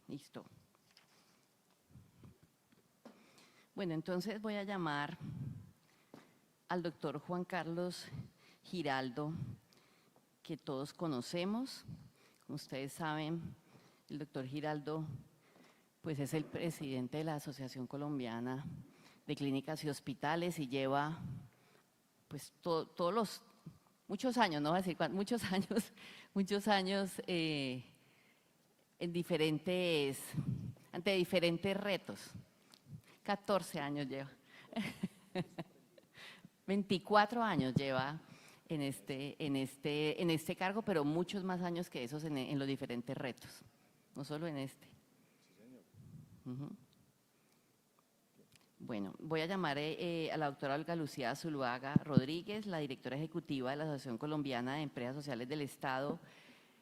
Listo. Bueno, entonces voy a llamar al doctor Juan Carlos Giraldo, que todos conocemos. Como ustedes saben, el doctor Giraldo pues es el presidente de la Asociación Colombiana de Clínicas y Hospitales y lleva pues todos los, muchos años, no voy a decir cuántos, muchos años en ante diferentes retos. 14 años lleva. 24 años lleva en este cargo, pero muchos más años que esos en los diferentes retos, no solo en este. Bueno, voy a llamar a la doctora Olga Lucía Zuluaga Rodríguez, la directora ejecutiva de la Asociación Colombiana de Empresas Sociales del Estado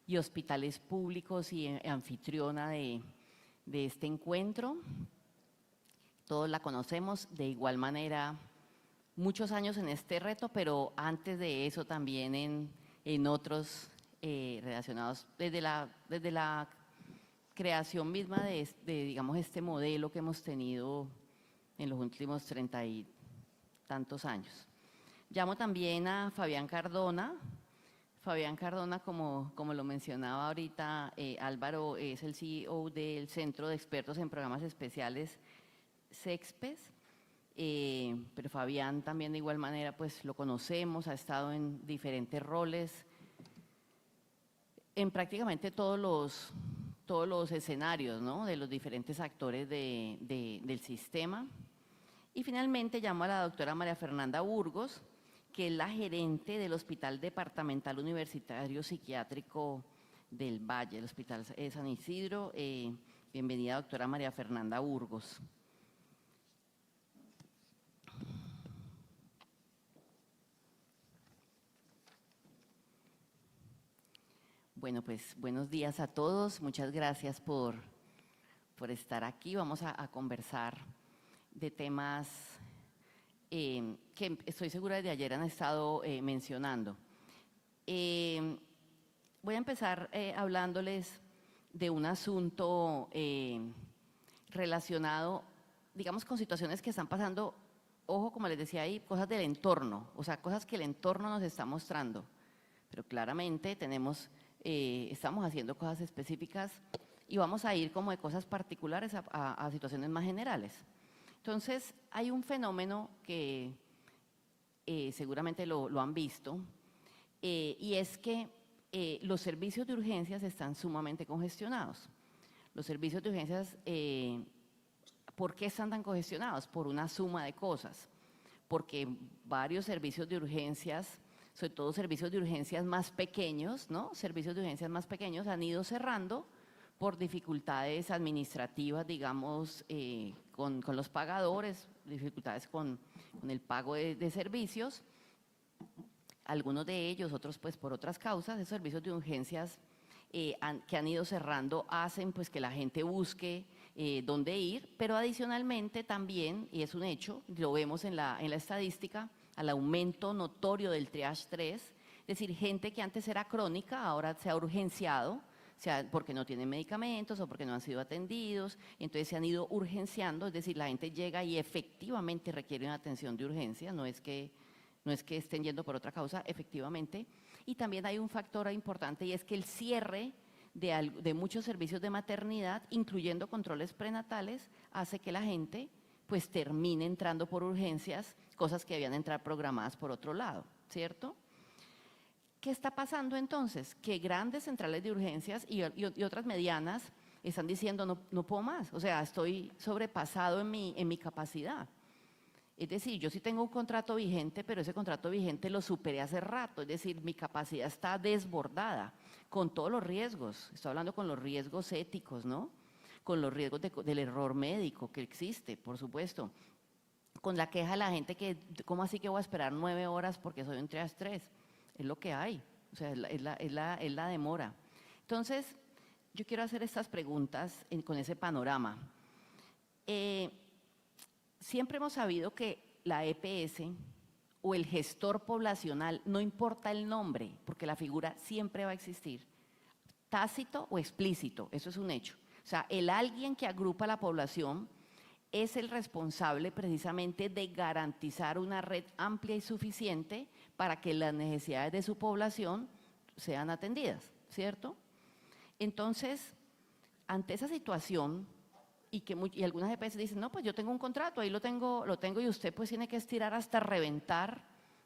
y Hospitales Públicos y anfitriona de este encuentro. Todos la conocemos, de igual manera, muchos años en este reto, pero antes de eso también en otros relacionados, desde la creación misma digamos, este modelo que hemos tenido en los últimos 30 y tantos años. Llamo también a Fabián Cardona. Fabián Cardona, como lo mencionaba ahorita Álvaro, es el CEO del Centro de Expertos en Programas Especiales, CEXPES, pero Fabián también de igual manera pues lo conocemos, ha estado en diferentes roles, en prácticamente todos los escenarios, ¿no?, de los diferentes actores del sistema. Y finalmente llamo a la doctora María Fernanda Burgos, que es la gerente del Hospital Departamental Universitario Psiquiátrico del Valle, el Hospital San Isidro. Bienvenida, doctora María Fernanda Burgos. Bueno, pues buenos días a todos. Muchas gracias por estar aquí. Vamos a conversar de temas que estoy segura de ayer han estado mencionando. Voy a empezar hablándoles de un asunto relacionado, digamos, con situaciones que están pasando, ojo, como les decía ahí, cosas del entorno, o sea, cosas que el entorno nos está mostrando, pero claramente estamos haciendo cosas específicas y vamos a ir como de cosas particulares a situaciones más generales. Entonces, hay un fenómeno que seguramente lo han visto, y es que los servicios de urgencias están sumamente congestionados. Los servicios de urgencias, ¿por qué están tan congestionados? Por una suma de cosas. Porque varios servicios de urgencias, sobre todo servicios de urgencias más pequeños, ¿no?, servicios de urgencias más pequeños han ido cerrando por dificultades administrativas, digamos, con los pagadores, dificultades con el pago de servicios. Algunos de ellos, otros pues por otras causas, esos servicios de urgencias que han ido cerrando hacen pues que la gente busque dónde ir, pero adicionalmente también, y es un hecho, lo vemos en la estadística, al aumento notorio del triage 3, es decir, gente que antes era crónica, ahora se ha urgenciado, sea porque no tienen medicamentos o porque no han sido atendidos, entonces se han ido urgenciando, es decir, la gente llega y efectivamente requiere una atención de urgencia, no es que estén yendo por otra causa, efectivamente. Y también hay un factor importante y es que el cierre de muchos servicios de maternidad, incluyendo controles prenatales, hace que la gente pues termine entrando por urgencias, cosas que debían entrar programadas por otro lado, ¿cierto? ¿Qué está pasando entonces? Que grandes centrales de urgencias y otras medianas están diciendo no puedo más, o sea, estoy sobrepasado en mi capacidad. Es decir, yo sí tengo un contrato vigente, pero ese contrato vigente lo superé hace rato, es decir, mi capacidad está desbordada, con todos los riesgos, estoy hablando con los riesgos éticos, ¿no?, con los riesgos del error médico que existe, por supuesto, con la queja de la gente que, ¿cómo así que voy a esperar 9 horas porque soy un triage 3? Es lo que hay, o sea, es la demora. Entonces, yo quiero hacer estas preguntas con ese panorama. Siempre hemos sabido que la EPS o el gestor poblacional, no importa el nombre, porque la figura siempre va a existir, tácito o explícito, eso es un hecho. O sea, el alguien que agrupa a la población es el responsable precisamente de garantizar una red amplia y suficiente para que las necesidades de su población sean atendidas, ¿cierto? Entonces, ante esa situación, y algunas EPS dicen, no, pues yo tengo un contrato, ahí lo tengo y usted pues tiene que estirar hasta reventar,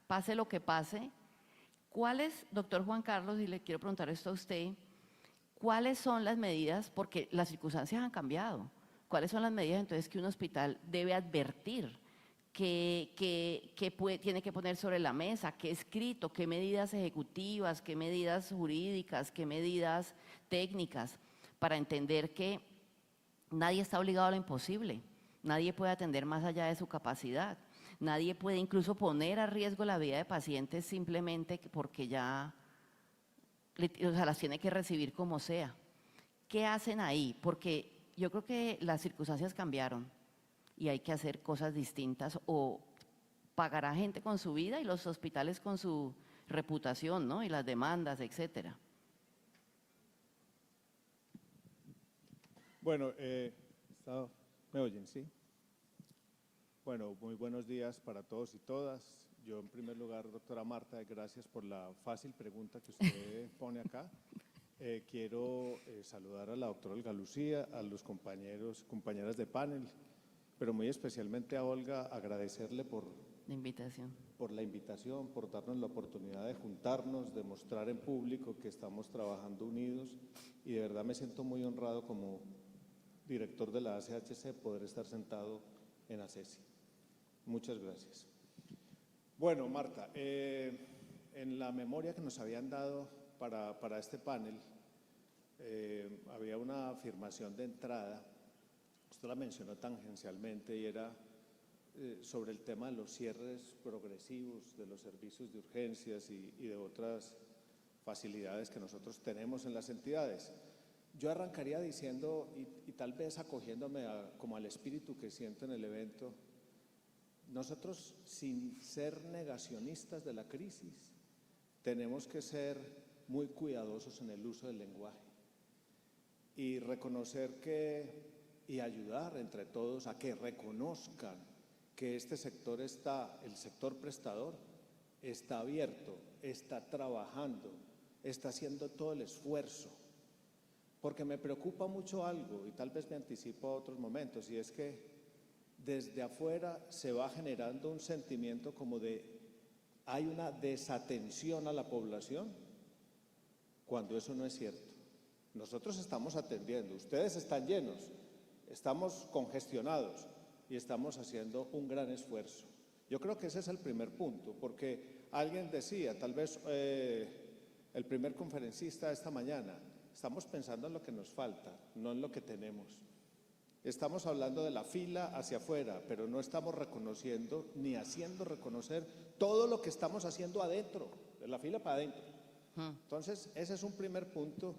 pase lo que pase. ¿Cuáles, doctor Juan Carlos, y le quiero preguntar esto a usted, cuáles son las medidas, porque las circunstancias han cambiado, cuáles son las medidas entonces que un hospital debe advertir, tiene que poner sobre la mesa, qué escrito, qué medidas ejecutivas, qué medidas jurídicas, qué medidas técnicas, para entender que nadie está obligado a lo imposible, nadie puede atender más allá de su capacidad, nadie puede incluso poner a riesgo la vida de pacientes simplemente porque ya o sea, las tiene que recibir como sea. ¿Qué hacen ahí? Porque yo creo que las circunstancias cambiaron y hay que hacer cosas distintas o pagar a gente con su vida y los hospitales con su reputación, ¿no? Y las demandas, etcétera. Bueno, ¿me oyen? Sí. Bueno, muy buenos días para todos y todas. Yo, en primer lugar, doctora Marta, gracias por la fácil pregunta que usted pone acá. Quiero saludar a la doctora Olga Lucía, a los compañeras de panel, pero muy especialmente a Olga, agradecerle por La invitación. Por la invitación, por darnos la oportunidad de juntarnos, de mostrar en público que estamos trabajando unidos, y de verdad me siento muy honrado como director de la ACHC poder estar sentado en ACESI. Muchas gracias. Bueno, Marta, en la memoria que nos habían dado para este panel, había una afirmación de entrada, usted la mencionó tangencialmente, y era sobre el tema de los cierres progresivos de los servicios de urgencias y de otras facilidades que nosotros tenemos en las entidades. Yo arrancaría diciendo, y tal vez acogiéndome como al espíritu que siento en el evento, nosotros, sin ser negacionistas de la crisis, tenemos que ser muy cuidadosos en el uso del lenguaje y reconocer y ayudar entre todos a que reconozcan que este sector el sector prestador, está abierto, está trabajando, está haciendo todo el esfuerzo. Porque me preocupa mucho algo, y tal vez me anticipo a otros momentos, y es que desde afuera se va generando un sentimiento como hay una desatención a la población, cuando eso no es cierto. Nosotros estamos atendiendo, ustedes están llenos, estamos congestionados y estamos haciendo un gran esfuerzo. Yo creo que ese es el primer punto, porque alguien decía, tal vez el primer conferencista esta mañana, estamos pensando en lo que nos falta, no en lo que tenemos. Estamos hablando de la fila hacia afuera, pero no estamos reconociendo ni haciendo reconocer todo lo que estamos haciendo adentro, de la fila para adentro. Entonces, ese es un primer punto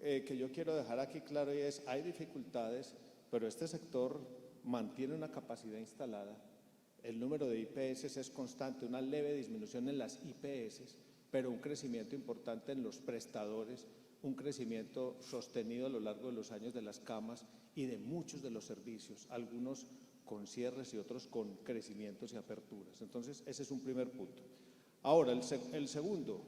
que yo quiero dejar aquí claro, y es, hay dificultades, pero este sector mantiene una capacidad instalada. El número de IPS es constante, una leve disminución en las IPS, pero un crecimiento importante en los prestadores, un crecimiento sostenido a lo largo de los años de las camas y de muchos de los servicios, algunos con cierres y otros con crecimientos y aperturas. Entonces, ese es un primer punto. Ahora, el segundo.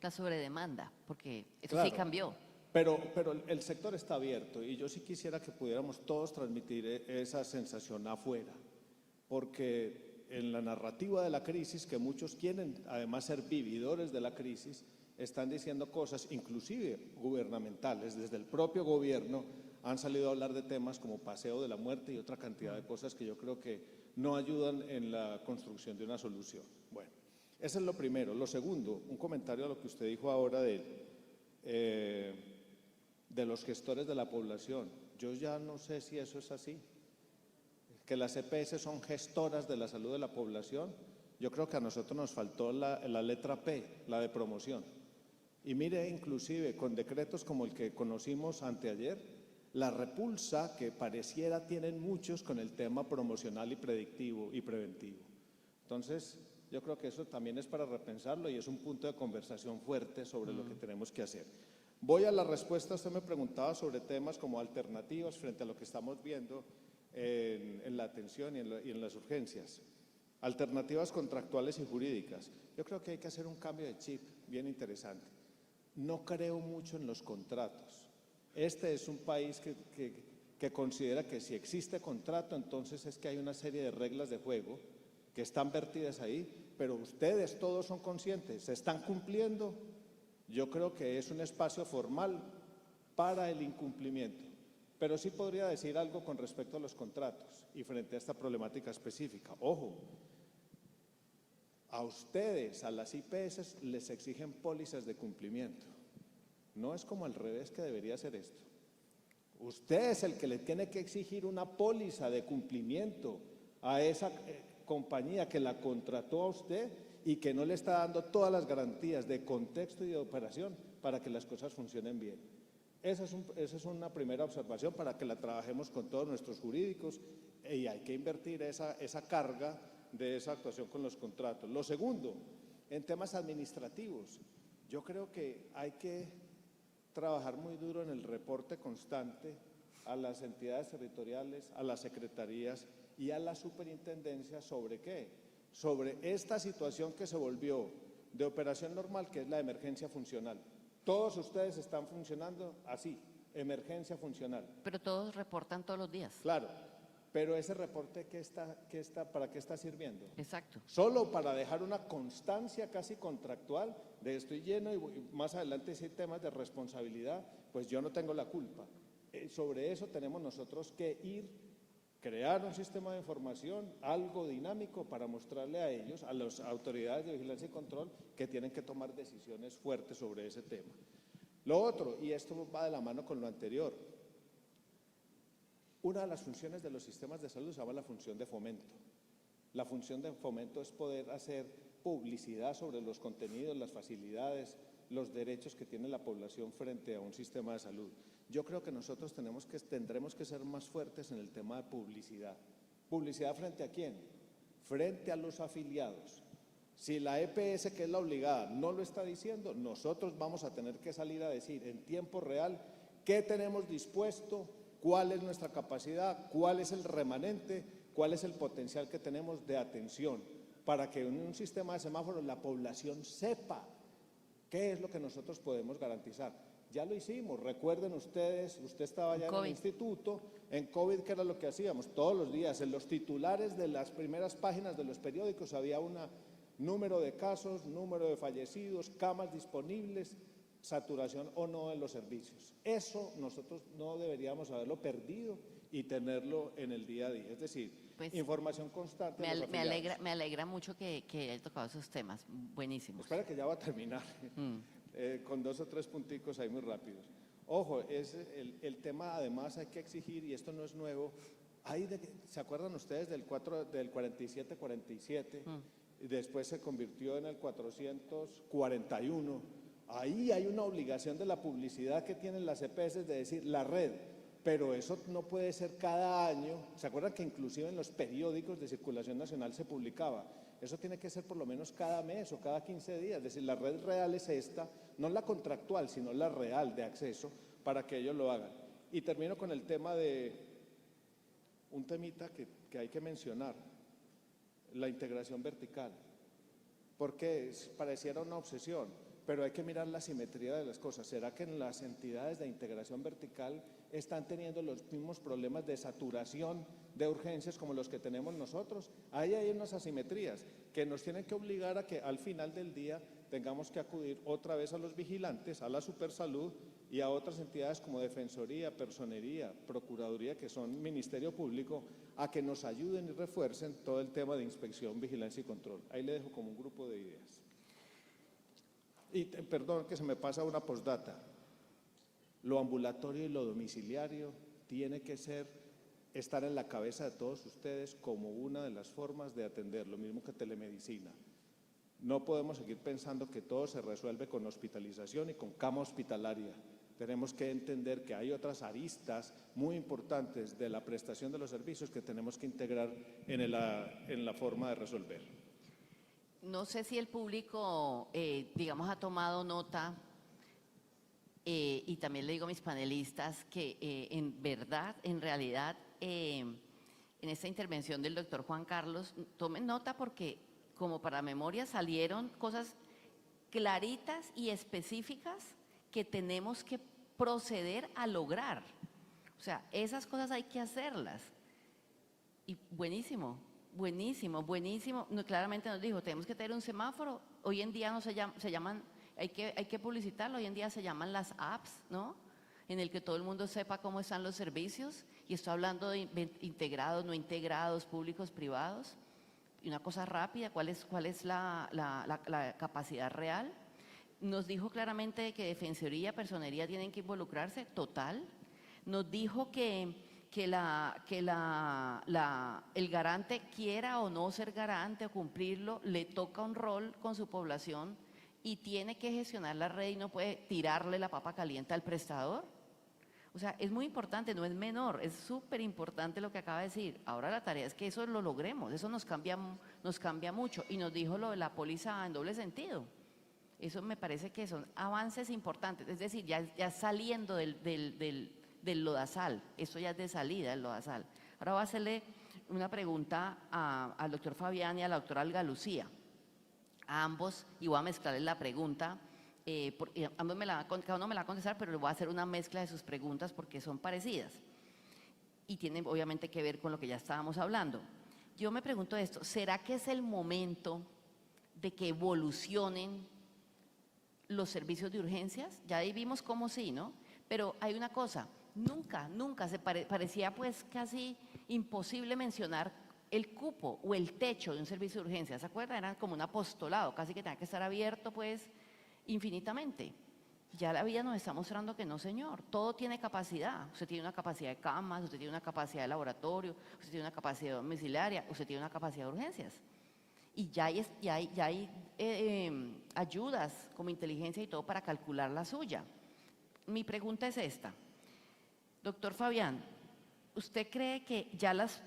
La sobredemanda, porque eso claro, sí cambió. Pero el sector está abierto, y yo sí quisiera que pudiéramos todos transmitir esa sensación afuera, porque en la narrativa de la crisis, que muchos quieren además ser vividores de la crisis, están diciendo cosas, inclusive gubernamentales, desde el propio gobierno han salido a hablar de temas como paseo de la muerte y otra cantidad de cosas que yo creo que no ayudan en la construcción de una solución. Bueno, eso es lo primero. Lo segundo, un comentario a lo que usted dijo ahora de los gestores de la población. Yo ya no sé si eso es así, que las EPS son gestoras de la salud de la población. Yo creo que a nosotros nos faltó la letra P, la de promoción. Y mire, inclusive con decretos como el que conocimos anteayer, la repulsa que pareciera tienen muchos con el tema promocional y predictivo y preventivo. Entonces, yo creo que eso también es para repensarlo, y es un punto de conversación fuerte sobre lo que tenemos que hacer. Voy a la respuesta. Usted me preguntaba sobre temas como alternativas frente a lo que estamos viendo en la atención y en las urgencias. Alternativas contractuales y jurídicas. Yo creo que hay que hacer un cambio de chip bien interesante. No creo mucho en los contratos. Este es un país que considera que si existe contrato, entonces es que hay una serie de reglas de juego que están vertidas ahí, pero ustedes todos son conscientes, ¿se están cumpliendo? Yo creo que es un espacio formal para el incumplimiento, pero sí podría decir algo con respecto a los contratos y frente a esta problemática específica. Ojo, a ustedes, a las IPS, les exigen pólizas de cumplimiento. No es como al revés que debería ser esto. Usted es el que le tiene que exigir una póliza de cumplimiento a esa compañía que la contrató a usted y que no le está dando todas las garantías de contexto y de operación para que las cosas funcionen bien. Esa es una primera observación para que la trabajemos con todos nuestros jurídicos y hay que invertir esa carga de esa actuación con los contratos. Lo segundo, en temas administrativos, yo creo que hay que trabajar muy duro en el reporte constante a las entidades territoriales, a las secretarías y a la superintendencia sobre qué, sobre esta situación que se volvió de operación normal, que es la emergencia funcional. Todos ustedes están funcionando así, emergencia funcional. Pero todos reportan todos los días. Claro, pero ese reporte ¿para qué está sirviendo? Exacto. Solo para dejar una constancia casi contractual de estoy lleno y más adelante si hay temas de responsabilidad, pues yo no tengo la culpa. Sobre eso tenemos nosotros que crear un sistema de información, algo dinámico para mostrarle a ellos, a las autoridades de vigilancia y control, que tienen que tomar decisiones fuertes sobre ese tema. Lo otro, y esto va de la mano con lo anterior, una de las funciones de los sistemas de salud se llama la función de fomento. La función de fomento es poder hacer publicidad sobre los contenidos, las facilidades, los derechos que tiene la población frente a un sistema de salud. Yo creo que nosotros tendremos que ser más fuertes en el tema de publicidad. ¿Publicidad frente a quién? Frente a los afiliados. Si la EPS, que es la obligada, no lo está diciendo, nosotros vamos a tener que salir a decir en tiempo real qué tenemos dispuesto, cuál es nuestra capacidad, cuál es el remanente, cuál es el potencial que tenemos de atención, para que en un sistema de semáforos la población sepa qué es lo que nosotros podemos garantizar. Ya lo hicimos, recuerden ustedes, usted estaba allá en el instituto, en COVID, ¿qué era lo que hacíamos? Todos los días, en los titulares de las primeras páginas de los periódicos había un número de casos, número de fallecidos, camas disponibles, saturación o no en los servicios. Eso nosotros no deberíamos haberlo perdido y tenerlo en el día a día. Es decir, pues, información constante. Me alegra mucho que haya tocado esos temas, buenísimos. Espera que ya va a terminar, con 2 o 3 punticos ahí muy rápidos. Ojo, el tema además hay que exigir, y esto no es nuevo, ¿se acuerdan ustedes del 4747? Y después se convirtió en el 441. Ahí hay una obligación de la publicidad que tienen las EPS de decir la red, pero eso no puede ser cada año. ¿Se acuerdan que inclusive en los periódicos de circulación nacional se publicaba? Eso tiene que ser por lo menos cada mes o cada 15 días, es decir, la red real es esta, no la contractual, sino la real de acceso, para que ellos lo hagan. Y termino con el tema de un temita que hay que mencionar, la integración vertical, porque pareciera una obsesión, pero hay que mirar la simetría de las cosas. ¿Será que en las entidades de integración vertical están teniendo los mismos problemas de saturación de urgencias como los que tenemos nosotros? Ahí hay unas asimetrías que nos tienen que obligar a que al final del día tengamos que acudir otra vez a los vigilantes, a la Supersalud y a otras entidades como Defensoría, Personería, Procuraduría, que son Ministerio Público, a que nos ayuden y refuercen todo el tema de inspección, vigilancia y control. Ahí le dejo como un grupo de ideas. Y perdón que se me pasa una postdata. Lo ambulatorio y lo domiciliario tiene que estar en la cabeza de todos ustedes como una de las formas de atender, lo mismo que telemedicina. No podemos seguir pensando que todo se resuelve con hospitalización y con cama hospitalaria. Tenemos que entender que hay otras aristas muy importantes de la prestación de los servicios que tenemos que integrar en la forma de resolver. No sé si el público, digamos, ha tomado nota y también le digo a mis panelistas que en verdad, en realidad, en esta intervención del doctor Juan Carlos, tomen nota porque como para memoria salieron cosas claritas y específicas que tenemos que proceder a lograr. O sea, esas cosas hay que hacerlas. Y buenísimo, buenísimo, buenísimo. No, claramente nos dijo, tenemos que tener un semáforo. Hoy en día no se llaman, hay que publicitarlo, hoy en día se llaman las apps, ¿no? En el que todo el mundo sepa cómo están los servicios. Y estoy hablando de integrados, no integrados, públicos, privados. Y una cosa rápida, ¿cuál es la capacidad real? Nos dijo claramente que Defensoría, Personería tienen que involucrarse, total. Nos dijo que el garante, quiera o no ser garante o cumplirlo, le toca un rol con su población y tiene que gestionar la red y no puede tirarle la papa caliente al prestador. O sea, es muy importante, no es menor, es súper importante lo que acaba de decir. Ahora la tarea es que eso lo logremos, eso nos cambia mucho. Y nos dijo lo de la póliza en doble sentido. Eso me parece que son avances importantes, es decir, ya saliendo del lodazal, eso ya es de salida del lodazal. Ahora voy a hacerle una pregunta al doctor Fabián y a la doctora Olga Lucía, a ambos, y voy a mezclarles la pregunta. Ambos cada uno me la va a contestar, pero le voy a hacer una mezcla de sus preguntas porque son parecidas y tienen obviamente que ver con lo que ya estábamos hablando. Yo me pregunto esto, ¿será que es el momento de que evolucionen los servicios de urgencias? Ya ahí vimos cómo sí, ¿no? Pero hay una cosa, nunca se parecía pues casi imposible mencionar el cupo o el techo de un servicio de urgencias. ¿Se acuerdan? Era como un apostolado, casi que tenía que estar abierto pues infinitamente. Ya la vida nos está mostrando que no, señor. Todo tiene capacidad. Usted tiene una capacidad de camas, usted tiene una capacidad de laboratorio, usted tiene una capacidad domiciliaria, usted tiene una capacidad de urgencias. Y ya hay ayudas como inteligencia y todo para calcular la suya. Mi pregunta es esta. Doctor Fabián, ¿usted cree que ya los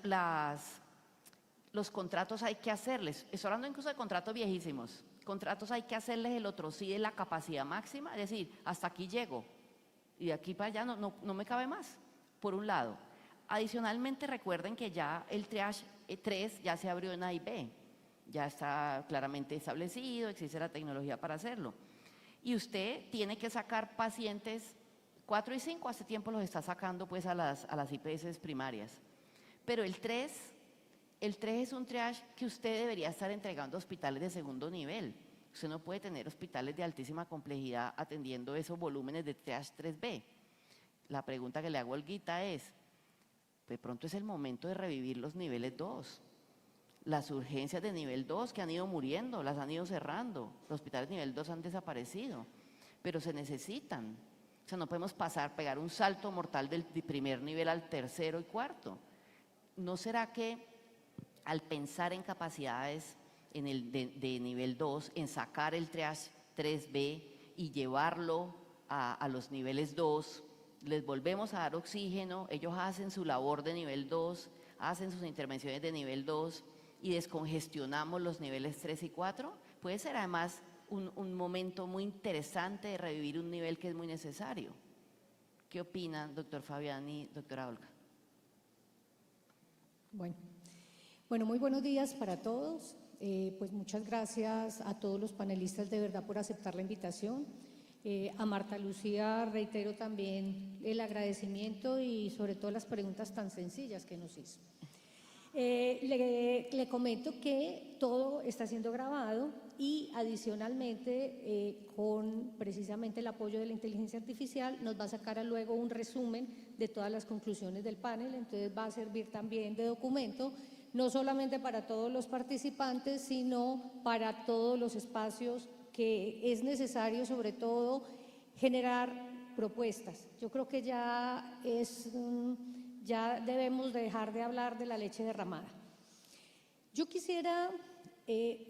contratos hay que hacerles? Estoy hablando incluso de contratos viejísimos. Contratos hay que hacerles el otro sí de la capacidad máxima, es decir, hasta aquí llego y de aquí para allá no me cabe más, por un lado. Adicionalmente, recuerden que ya el triage 3 ya se abrió en A y B, ya está claramente establecido, existe la tecnología para hacerlo. Y usted tiene que sacar pacientes 4 y 5, hace tiempo los está sacando pues a las IPS primarias. Pero el 3 es un triage que usted debería estar entregando a hospitales de segundo nivel. Usted no puede tener hospitales de altísima complejidad atendiendo esos volúmenes de triage 3B. La pregunta que le hago a Olguita es, de pronto es el momento de revivir los niveles 2. Las urgencias de nivel 2 que han ido muriendo, las han ido cerrando. Los hospitales de nivel 2 han desaparecido, pero se necesitan. O sea, no podemos pegar un salto mortal del primer nivel al tercero y cuarto. ¿No será que al pensar en capacidades de nivel 2, en sacar el triage 3B y llevarlo a los niveles 2, les volvemos a dar oxígeno, ellos hacen su labor de nivel 2, hacen sus intervenciones de nivel 2 y descongestionamos los niveles 3 y 4? Puede ser además un momento muy interesante de revivir un nivel que es muy necesario. ¿Qué opinan, doctor Fabián y doctora Olga? Bueno, muy buenos días para todos. Pues muchas gracias a todos los panelistas de verdad por aceptar la invitación. A Marta Lucía reitero también el agradecimiento y sobre todo las preguntas tan sencillas que nos hizo. Le comento que todo está siendo grabado y adicionalmente con precisamente el apoyo de la inteligencia artificial nos va a sacar luego un resumen de todas las conclusiones del panel, entonces va a servir también de documento no solamente para todos los participantes, sino para todos los espacios que es necesario, sobre todo, generar propuestas. Yo creo que ya debemos dejar de hablar de la leche derramada. Yo quisiera,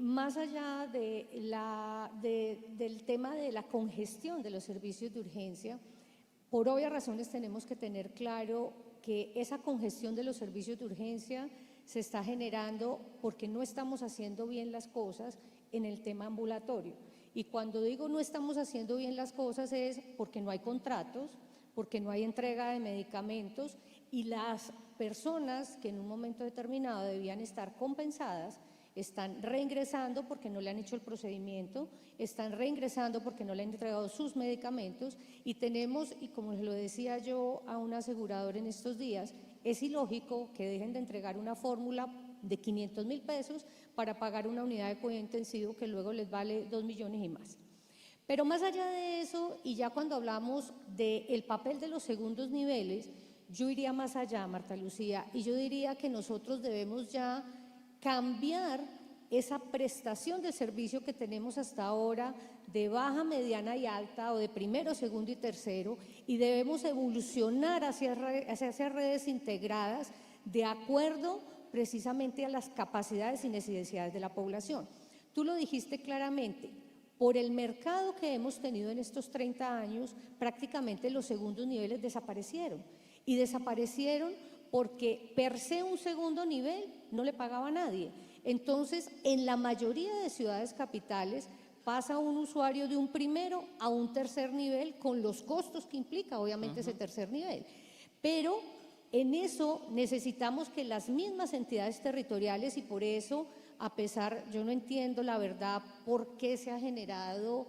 más allá del tema de la congestión de los servicios de urgencia, por obvias razones tenemos que tener claro que esa congestión de los servicios de urgencia se está generando porque no estamos haciendo bien las cosas en el tema ambulatorio. Y cuando digo no estamos haciendo bien las cosas es porque no hay contratos, porque no hay entrega de medicamentos y las personas que en un momento determinado debían estar compensadas están reingresando porque no le han hecho el procedimiento, están reingresando porque no le han entregado sus medicamentos y tenemos, y como lo decía yo a un asegurador en estos días, es ilógico que dejen de entregar una fórmula de 500.000 pesos para pagar una unidad de cuidado intensivo que luego les vale 2 millones y más. Pero más allá de eso, y ya cuando hablamos del papel de los segundos niveles, yo iría más allá, Marta Lucía, y yo diría que nosotros debemos ya cambiar esa prestación de servicio que tenemos hasta ahora de baja, mediana y alta, o de primero, segundo y tercero, y debemos evolucionar hacia esas redes integradas de acuerdo precisamente a las capacidades y necesidades de la población. Tú lo dijiste claramente, por el mercado que hemos tenido en estos 30 años, prácticamente los segundos niveles desaparecieron. Y desaparecieron porque per se un segundo nivel no le pagaba a nadie. Entonces, en la mayoría de ciudades capitales pasa un usuario de un primero a un tercer nivel con los costos que implica, obviamente, ese tercer nivel. Pero en eso necesitamos que las mismas entidades territoriales, y por eso, a pesar, yo no entiendo la verdad por qué se ha generado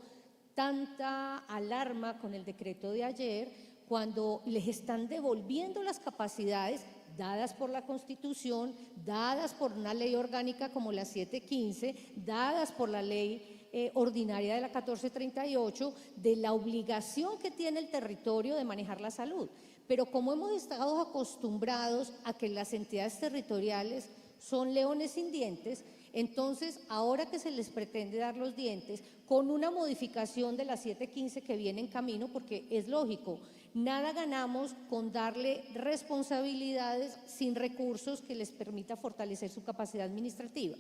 tanta alarma con el decreto de ayer, cuando les están devolviendo las capacidades dadas por la Constitución, dadas por una ley orgánica como la 715, dadas por la ley ordinaria de la 1438, de la obligación que tiene el territorio de manejar la salud. Pero como hemos estado acostumbrados a que las entidades territoriales son leones sin dientes, entonces ahora que se les pretende dar los dientes con una modificación de la 715 que viene en camino, porque es lógico, nada ganamos con darle responsabilidades sin recursos que les permita fortalecer su capacidad administrativa.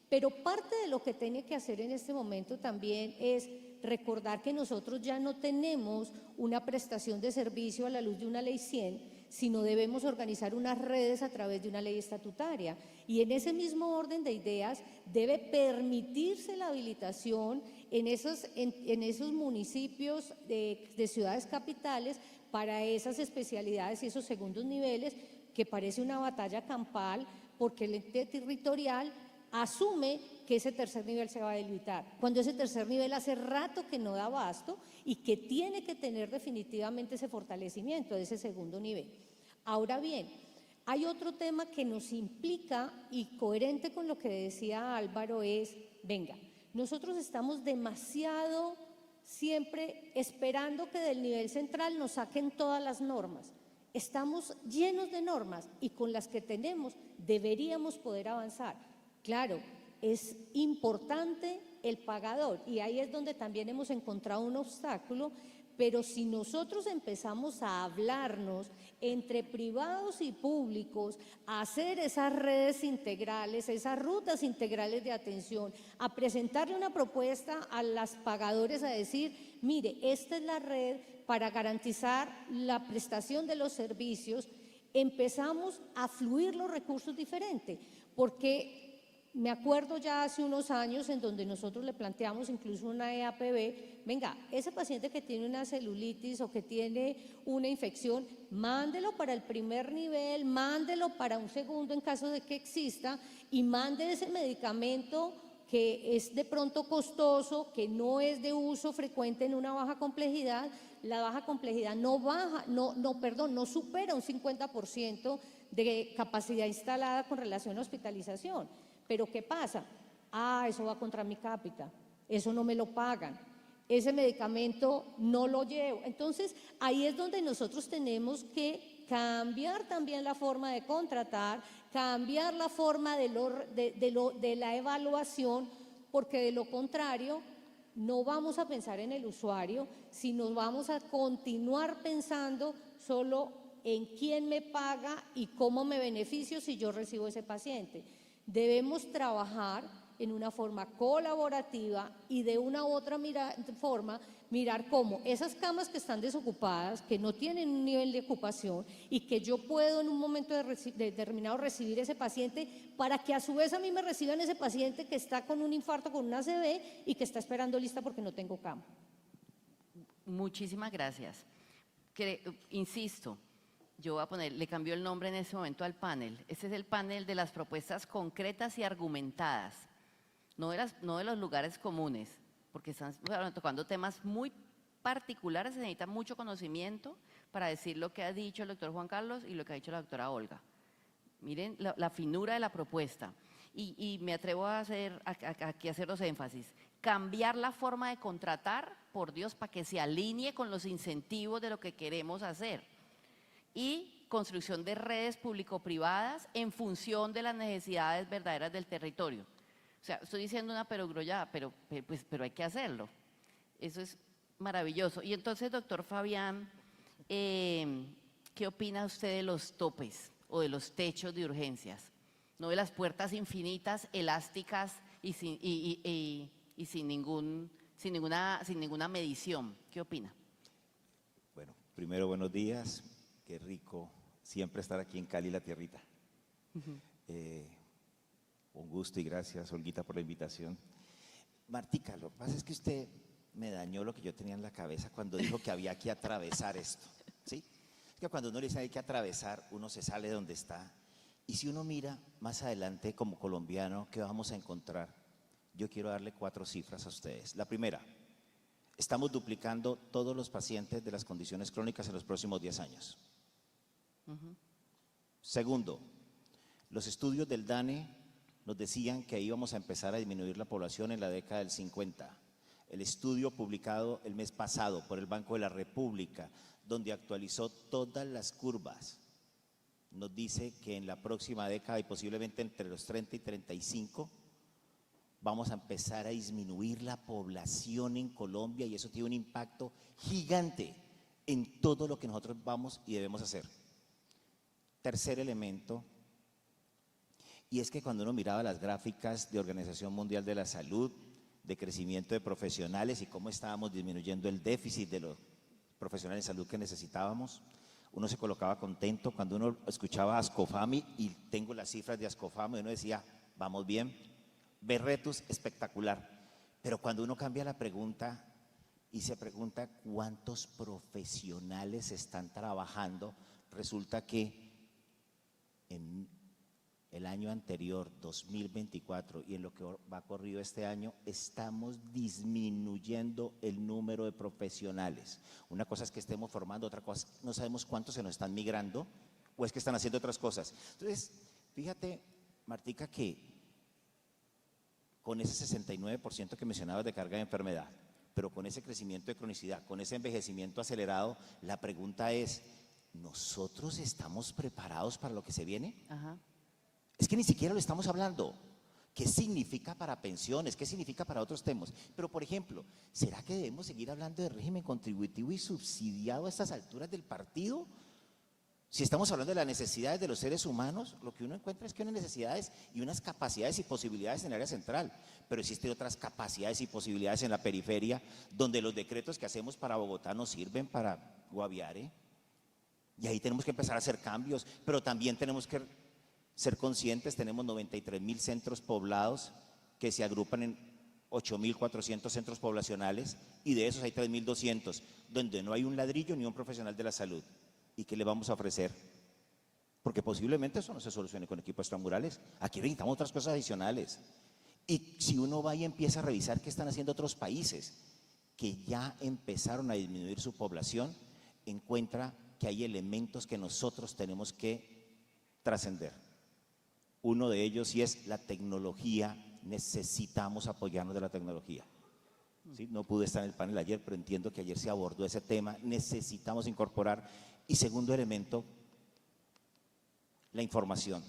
Pero parte de lo que tiene que hacer en este momento también es recordar que nosotros ya no tenemos una prestación de servicio a la luz de una ley 100, sino debemos organizar unas redes a través de una ley estatutaria. Y en ese mismo orden de ideas debe permitirse la habilitación en esos municipios de ciudades capitales para esas especialidades y esos segundos niveles, que parece una batalla campal porque el ente territorial asume que ese tercer nivel se va a debilitar, cuando ese tercer nivel hace rato que no da abasto y que tiene que tener definitivamente ese fortalecimiento de ese segundo nivel. Ahora bien, hay otro tema que nos implica, y coherente con lo que decía Álvaro, es, venga, nosotros estamos demasiado siempre esperando que del nivel central nos saquen todas las normas. Estamos llenos de normas y con las que tenemos deberíamos poder avanzar. Claro, es importante el pagador y ahí es donde también hemos encontrado un obstáculo, pero si nosotros empezamos a hablarnos entre privados y públicos, a hacer esas redes integrales, esas rutas integrales de atención, a presentarle una propuesta a los pagadores, a decir, mire, esta es la red para garantizar la prestación de los servicios, empezamos a fluir los recursos diferente, porque me acuerdo ya hace unos años en donde nosotros le planteamos incluso una EAPB, venga, ese paciente que tiene una celulitis o que tiene una infección, mándelo para el primer nivel, mándelo para un segundo en caso de que exista y mande ese medicamento que es de pronto costoso, que no es de uso frecuente en una baja complejidad. La baja complejidad no supera un 50% de capacidad instalada con relación a hospitalización. Pero ¿qué pasa? Eso va contra mi cápita, eso no me lo pagan, ese medicamento no lo llevo. Entonces, ahí es donde nosotros tenemos que cambiar también la forma de contratar, cambiar la forma de la evaluación, porque de lo contrario no vamos a pensar en el usuario, sino vamos a continuar pensando solo en quién me paga y cómo me beneficio si yo recibo ese paciente. Debemos trabajar en una forma colaborativa y de una u otra forma mirar cómo esas camas que están desocupadas, que no tienen un nivel de ocupación y que yo puedo en un momento determinado recibir ese paciente para que a su vez a mí me reciban ese paciente que está con un infarto, con una ACV y que está esperando lista porque no tengo cama. Muchísimas gracias. Insisto, yo voy a poner, le cambió el nombre en ese momento al panel. Este es el panel de las propuestas concretas y argumentadas, no de los lugares comunes, porque están tocando temas muy particulares, se necesita mucho conocimiento para decir lo que ha dicho el doctor Juan Carlos y lo que ha dicho la doctora Olga. Miren la finura de la propuesta. Y me atrevo a aquí a hacer los énfasis. Cambiar la forma de contratar, por Dios, para que se alinee con los incentivos de lo que queremos hacer. Y construcción de redes público-privadas en función de las necesidades verdaderas del territorio. O sea, estoy diciendo una perogrullada, pero hay que hacerlo. Eso es maravilloso. Y entonces, doctor Fabián, ¿qué opina usted de los topes o de los techos de urgencias? No de las puertas infinitas, elásticas y sin ninguna medición. ¿Qué opina? Bueno, primero buenos días. Qué rico siempre estar aquí en Cali, la tierrita. Un gusto y gracias, Olguita, por la invitación. Martica, lo que pasa es que usted me dañó lo que yo tenía en la cabeza cuando dijo que había que atravesar esto, ¿sí? Es que cuando uno le dice hay que atravesar, uno se sale de donde está. Y si uno mira más adelante como colombiano, ¿qué vamos a encontrar? Yo quiero darle 4 cifras a ustedes. La primera, estamos duplicando todos los pacientes de las condiciones crónicas en los próximos 10 años. Segundo, los estudios del DANE nos decían que íbamos a empezar a disminuir la población en la década del 50. El estudio publicado el mes pasado por el Banco de la República, donde actualizó todas las curvas, nos dice que en la próxima década y posiblemente entre los 30 y 35 vamos a empezar a disminuir la población en Colombia y eso tiene un impacto gigante en todo lo que nosotros vamos y debemos hacer. Tercer elemento, y es que cuando uno miraba las gráficas de Organización Mundial de la Salud, de crecimiento de profesionales y cómo estábamos disminuyendo el déficit de los profesionales de salud que necesitábamos, uno se colocaba contento cuando uno escuchaba a Ascofami, y tengo las cifras de Ascofami, uno decía, vamos bien, Berretus, espectacular. Pero cuando uno cambia la pregunta y se pregunta cuántos profesionales están trabajando, resulta que en el año anterior, 2024, y en lo que va corrido este año, estamos disminuyendo el número de profesionales. Una cosa es que estemos formando, otra cosa, no sabemos cuántos se nos están migrando o es que están haciendo otras cosas. Entonces, fíjate, Martica, que con ese 69% que mencionabas de carga de enfermedad, pero con ese crecimiento de cronicidad, con ese envejecimiento acelerado, la pregunta es, ¿nosotros estamos preparados para lo que se viene? Ajá. Es que ni siquiera lo estamos hablando. ¿Qué significa para pensiones? ¿Qué significa para otros temas? Pero, por ejemplo, ¿será que debemos seguir hablando de régimen contributivo y subsidiado a estas alturas del partido? Si estamos hablando de las necesidades de los seres humanos, lo que uno encuentra es que hay unas necesidades y unas capacidades y posibilidades en el área central, pero existen otras capacidades y posibilidades en la periferia, donde los decretos que hacemos para Bogotá nos sirven para Guaviare, y ahí tenemos que empezar a hacer cambios, pero también tenemos que ser conscientes, tenemos 93.000 centros poblados que se agrupan en 8.400 centros poblacionales y de esos hay 3.200 donde no hay un ladrillo ni un profesional de la salud. ¿Y qué le vamos a ofrecer? Porque posiblemente eso no se solucione con equipos extramurales. Aquí necesitamos otras cosas adicionales. Y si uno va y empieza a revisar qué están haciendo otros países que ya empezaron a disminuir su población, encuentra que hay elementos que nosotros tenemos que trascender. Uno de ellos sí es la tecnología, necesitamos apoyarnos de la tecnología. ¿Sí? No pude estar en el panel ayer, pero entiendo que ayer se abordó ese tema, necesitamos incorporar. Y segundo elemento, la información.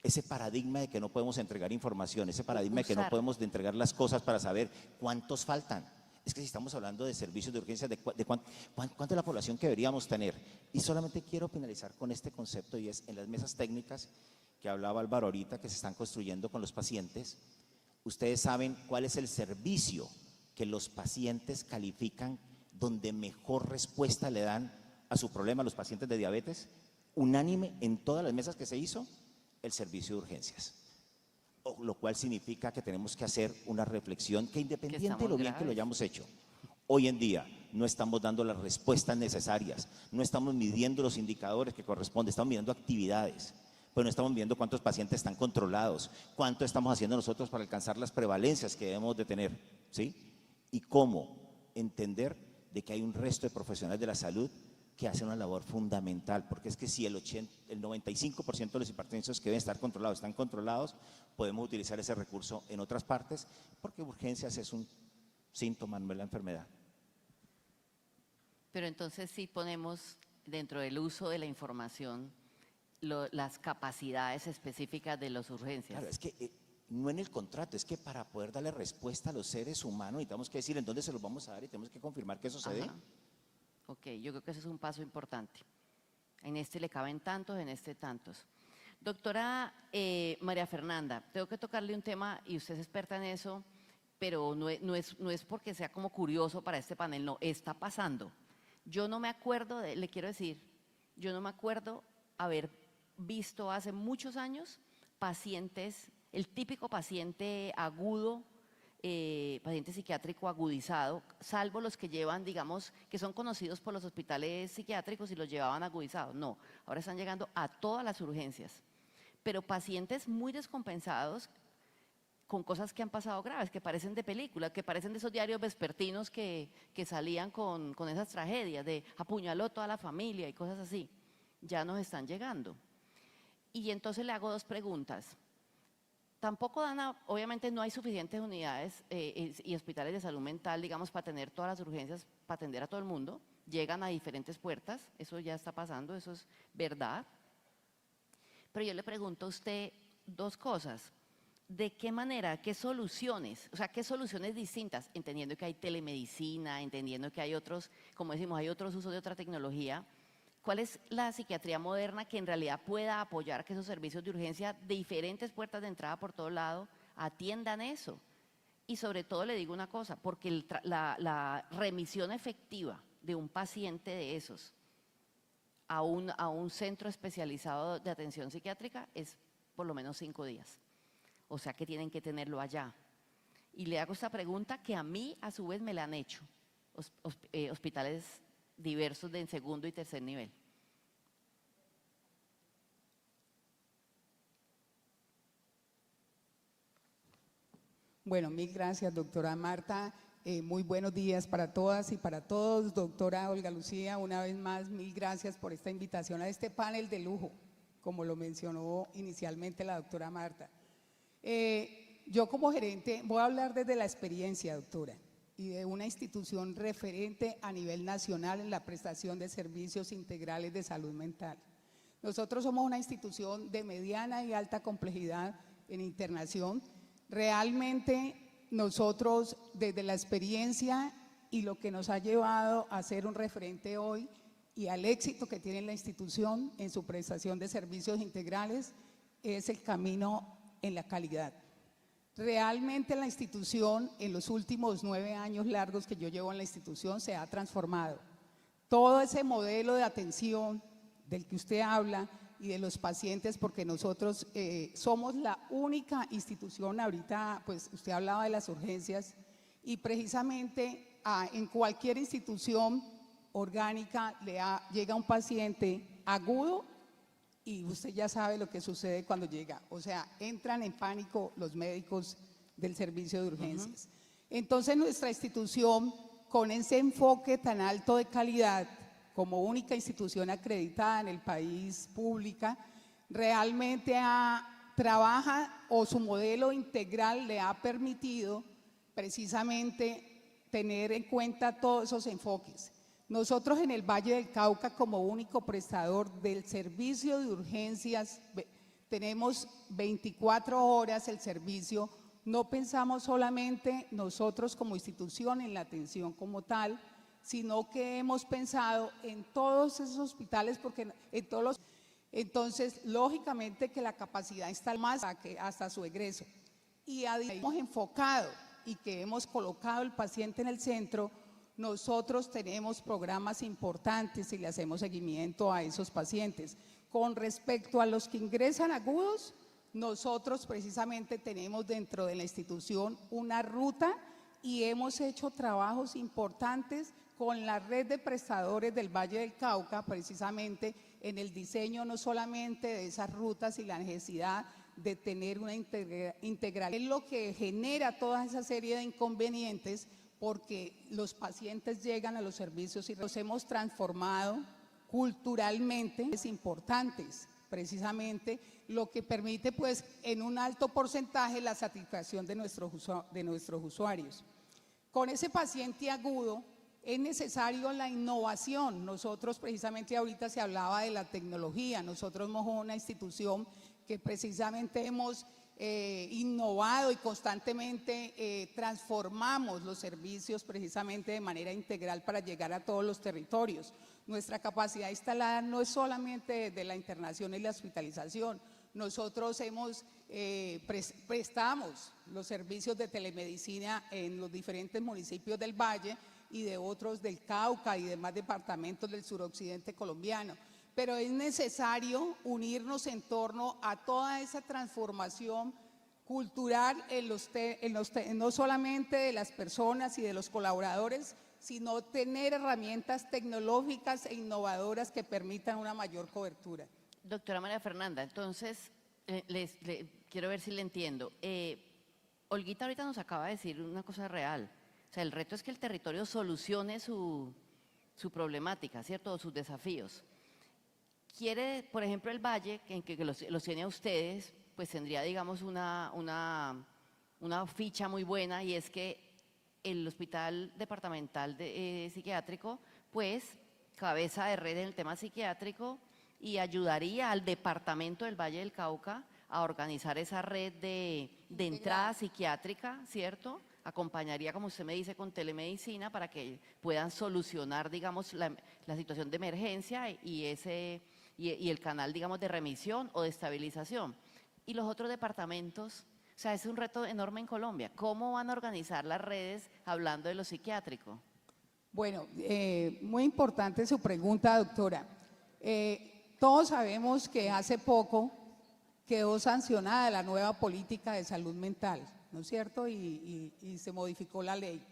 Ese paradigma de que no podemos entregar información, ese paradigma de que no podemos entregar las cosas para saber cuántos faltan. Es que si estamos hablando de servicios de urgencia, ¿cuánto es la población que deberíamos tener? Y solamente quiero finalizar con este concepto, y es en las mesas técnicas que hablaba Álvaro ahorita, que se están construyendo con los pacientes, Ustedes saben cuál es el servicio que los pacientes califican donde mejor respuesta le dan a su problema a los pacientes de diabetes. Unánime en todas las mesas que se hizo, el servicio de urgencias. Lo cual significa que tenemos que hacer una reflexión que independiente de lo bien que lo hayamos hecho, hoy en día no estamos dando las respuestas necesarias, no estamos midiendo los indicadores que corresponden, estamos midiendo actividades, pero no estamos viendo cuántos pacientes están controlados, cuánto estamos haciendo nosotros para alcanzar las prevalencias que debemos de tener, ¿sí? Y cómo entender de que hay un resto de profesionales de la salud que hacen una labor fundamental, porque es que si el 95% de los hipertensos que deben estar controlados están controlados, podemos utilizar ese recurso en otras partes, porque urgencias es un síntoma, no es la enfermedad. Pero entonces sí ponemos dentro del uso de la información las capacidades específicas de las urgencias. Claro, es que no en el contrato, es que para poder darle respuesta a los seres humanos necesitamos que decir en dónde se los vamos a dar y tenemos que confirmar que eso se dé. Ajá. Ok, yo creo que eso es un paso importante. En este le caben tantos, en este tantos. Doctora María Fernanda, tengo que tocarle un tema y usted es experta en eso, pero no es porque sea como curioso para este panel, no, está pasando. Yo no me acuerdo, le quiero decir, yo no me acuerdo haber visto hace muchos años pacientes, el típico paciente agudo, paciente psiquiátrico agudizado, salvo los que llevan, digamos, que son conocidos por los hospitales psiquiátricos y los llevaban agudizados. No, ahora están llegando a todas las urgencias. Pero pacientes muy descompensados con cosas que han pasado graves, que parecen de película, que parecen de esos diarios vespertinos que salían con esas tragedias de apuñaló toda la familia y cosas así. Ya nos están llegando. Y entonces le hago dos preguntas. Tampoco obviamente no hay suficientes unidades y hospitales de salud mental, digamos, para tener todas las urgencias, para atender a todo el mundo. Llegan a diferentes puertas, eso ya está pasando, eso es verdad. Pero yo le pregunto a usted dos cosas. ¿De qué manera, qué soluciones, o sea, qué soluciones distintas, entendiendo que hay telemedicina, entendiendo que hay otros, como decimos, hay otros usos de otra tecnología? ¿Cuál es la psiquiatría moderna que en realidad pueda apoyar que esos servicios de urgencia de diferentes puertas de entrada por todo lado atiendan eso? Y sobre todo le digo una cosa, porque la remisión efectiva de un paciente de esos a un centro especializado de atención psiquiátrica es por lo menos 5 días. O sea que tienen que tenerlo allá. Y le hago esta pregunta que a mí a su vez me la han hecho hospitales diversos de segundo y tercer nivel. Bueno, mil gracias, doctora Marta. Muy buenos días para todas y para todos. Doctora Olga Lucía, una vez más, mil gracias por esta invitación a este panel de lujo, como lo mencionó inicialmente la doctora Marta. Yo como gerente voy a hablar desde la experiencia, doctora, y de una institución referente a nivel nacional en la prestación de servicios integrales de salud mental. Nosotros somos una institución de mediana y alta complejidad en internación. Realmente nosotros desde la experiencia y lo que nos ha llevado a ser un referente hoy y al éxito que tiene la institución en su prestación de servicios integrales es el camino en la calidad. Realmente la institución en los últimos 9 años largos que yo llevo en la institución se ha transformado. Todo ese modelo de atención del que usted habla y de los pacientes, porque nosotros somos la única institución ahorita, pues usted hablaba de las urgencias y precisamente en cualquier institución orgánica llega un paciente agudo y usted ya sabe lo que sucede cuando llega, o sea, entran en pánico los médicos del servicio de urgencias. Entonces nuestra institución, con ese enfoque tan alto de calidad, como única institución acreditada en el país pública, realmente trabaja o su modelo integral le ha permitido precisamente tener en cuenta todos esos enfoques. Nosotros en el Valle del Cauca, como único prestador del servicio de urgencias, tenemos 24 horas el servicio. No pensamos solamente nosotros como institución en la atención como tal, sino que hemos pensado en todos esos hospitales, porque en todos los… Entonces, lógicamente que la capacidad está más hasta su egreso. y hemos enfocado y que hemos colocado el paciente en el centro, nosotros tenemos programas importantes y le hacemos seguimiento a esos pacientes. Con respecto a los que ingresan agudos, nosotros precisamente tenemos dentro de la institución una ruta y hemos hecho trabajos importantes con la red de prestadores del Valle del Cauca, precisamente en el diseño no solamente de esas rutas y la necesidad de tener una integral. Es lo que genera toda esa serie de inconvenientes porque los pacientes llegan a los servicios y los hemos transformado culturalmente, es importantes, precisamente lo que permite pues en un alto porcentaje la satisfacción de nuestros usuarios. Con ese paciente agudo es necesario la innovación. Nosotros precisamente ahorita se hablaba de la tecnología, nosotros somos una institución que precisamente hemos innovado y constantemente transformamos los servicios precisamente de manera integral para llegar a todos los territorios. Nuestra capacidad instalada no es solamente de la internación y la hospitalización, nosotros prestamos los servicios de telemedicina en los diferentes municipios del Valle y de otros del Cauca y demás departamentos del suroccidente colombiano. Pero es necesario unirnos en torno a toda esa transformación cultural no solamente de las personas y de los colaboradores, sino tener herramientas tecnológicas e innovadoras que permitan una mayor cobertura. Doctora María Fernanda, entonces, quiero ver si le entiendo. Olguita ahorita nos acaba de decir una cosa real. O sea, el reto es que el territorio solucione su problemática, ¿cierto? O sus desafíos. Quiere, por ejemplo, el Valle, que los tiene a ustedes, pues tendría, digamos, una ficha muy buena, y es que el Hospital Departamental Psiquiátrico, pues, cabeza de red en el tema psiquiátrico y ayudaría al Departamento del Valle del Cauca a organizar esa red de entrada psiquiátrica, ¿cierto? Acompañaría, como usted me dice, con telemedicina para que puedan solucionar, digamos, la situación de emergencia y el canal, digamos, de remisión o de estabilización. Y los otros departamentos, o sea, es un reto enorme en Colombia. ¿Cómo van a organizar las redes hablando de lo psiquiátrico? Bueno, muy importante su pregunta, doctora. Todos sabemos que hace poco quedó sancionada la nueva política de salud mental, ¿no es cierto? Y se modificó la ley.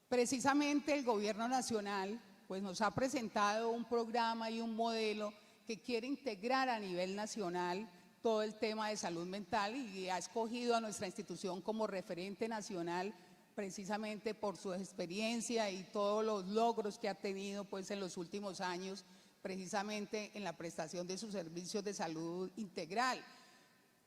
Precisamente el gobierno nacional pues, nos ha presentado un programa y un modelo que quiere integrar a nivel nacional todo el tema de salud mental y ha escogido a nuestra institución como referente nacional precisamente por su experiencia y todos los logros que ha tenido pues, en los últimos años precisamente en la prestación de sus servicios de salud integral.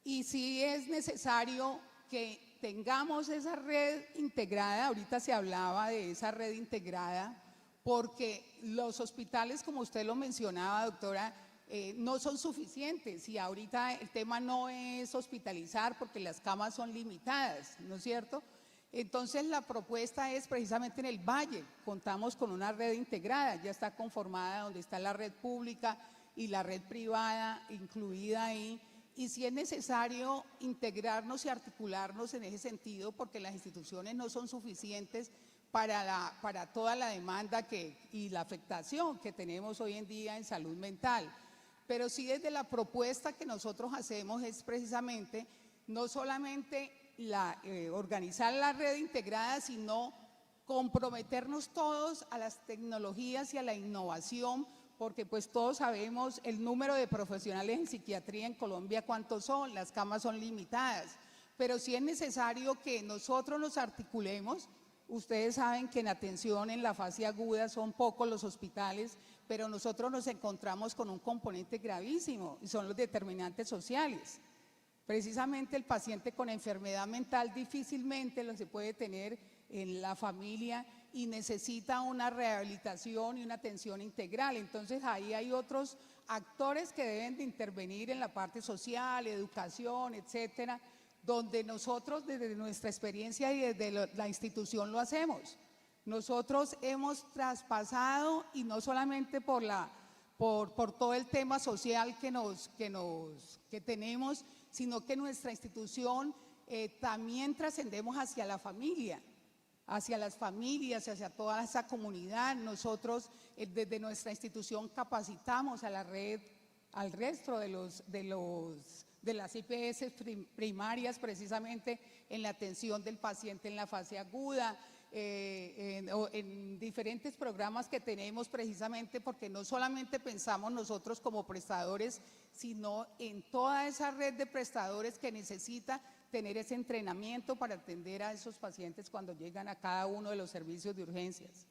Y sí es necesario que tengamos esa red integrada, ahorita se hablaba de esa red integrada, porque los hospitales, como usted lo mencionaba, doctora, no son suficientes y ahorita el tema no es hospitalizar porque las camas son limitadas, ¿no es cierto? Entonces la propuesta es precisamente en el Valle, contamos con una red integrada, ya está conformada donde está la red pública y la red privada incluida ahí, y si es necesario integrarnos y articularnos en ese sentido porque las instituciones no son suficientes para toda la demanda y la afectación que tenemos hoy en día en salud mental. Pero sí desde la propuesta que nosotros hacemos es precisamente no solamente organizar la red integrada, sino comprometernos todos a las tecnologías y a la innovación, porque pues todos sabemos el número de profesionales en psiquiatría en Colombia, cuántos son, las camas son limitadas, pero sí es necesario que nosotros nos articulemos. Ustedes saben que en atención en la fase aguda son pocos los hospitales, pero nosotros nos encontramos con un componente gravísimo y son los determinantes sociales. Precisamente el paciente con enfermedad mental difícilmente lo se puede tener en la familia y necesita una rehabilitación y una atención integral. Entonces ahí hay otros actores que deben de intervenir en la parte social, educación, etcétera, donde nosotros desde nuestra experiencia y desde la institución lo hacemos. Nosotros hemos traspasado y no solamente por todo el tema social que tenemos, sino que nuestra institución también trascendemos hacia la familia, hacia las familias, hacia toda esa comunidad. Nosotros desde nuestra institución capacitamos a la red, al resto de las IPS primarias, precisamente en la atención del paciente en la fase aguda, en diferentes programas que tenemos, precisamente porque no solamente pensamos nosotros como prestadores, sino en toda esa red de prestadores que necesita tener ese entrenamiento para atender a esos pacientes cuando llegan a cada uno de los servicios de urgencias.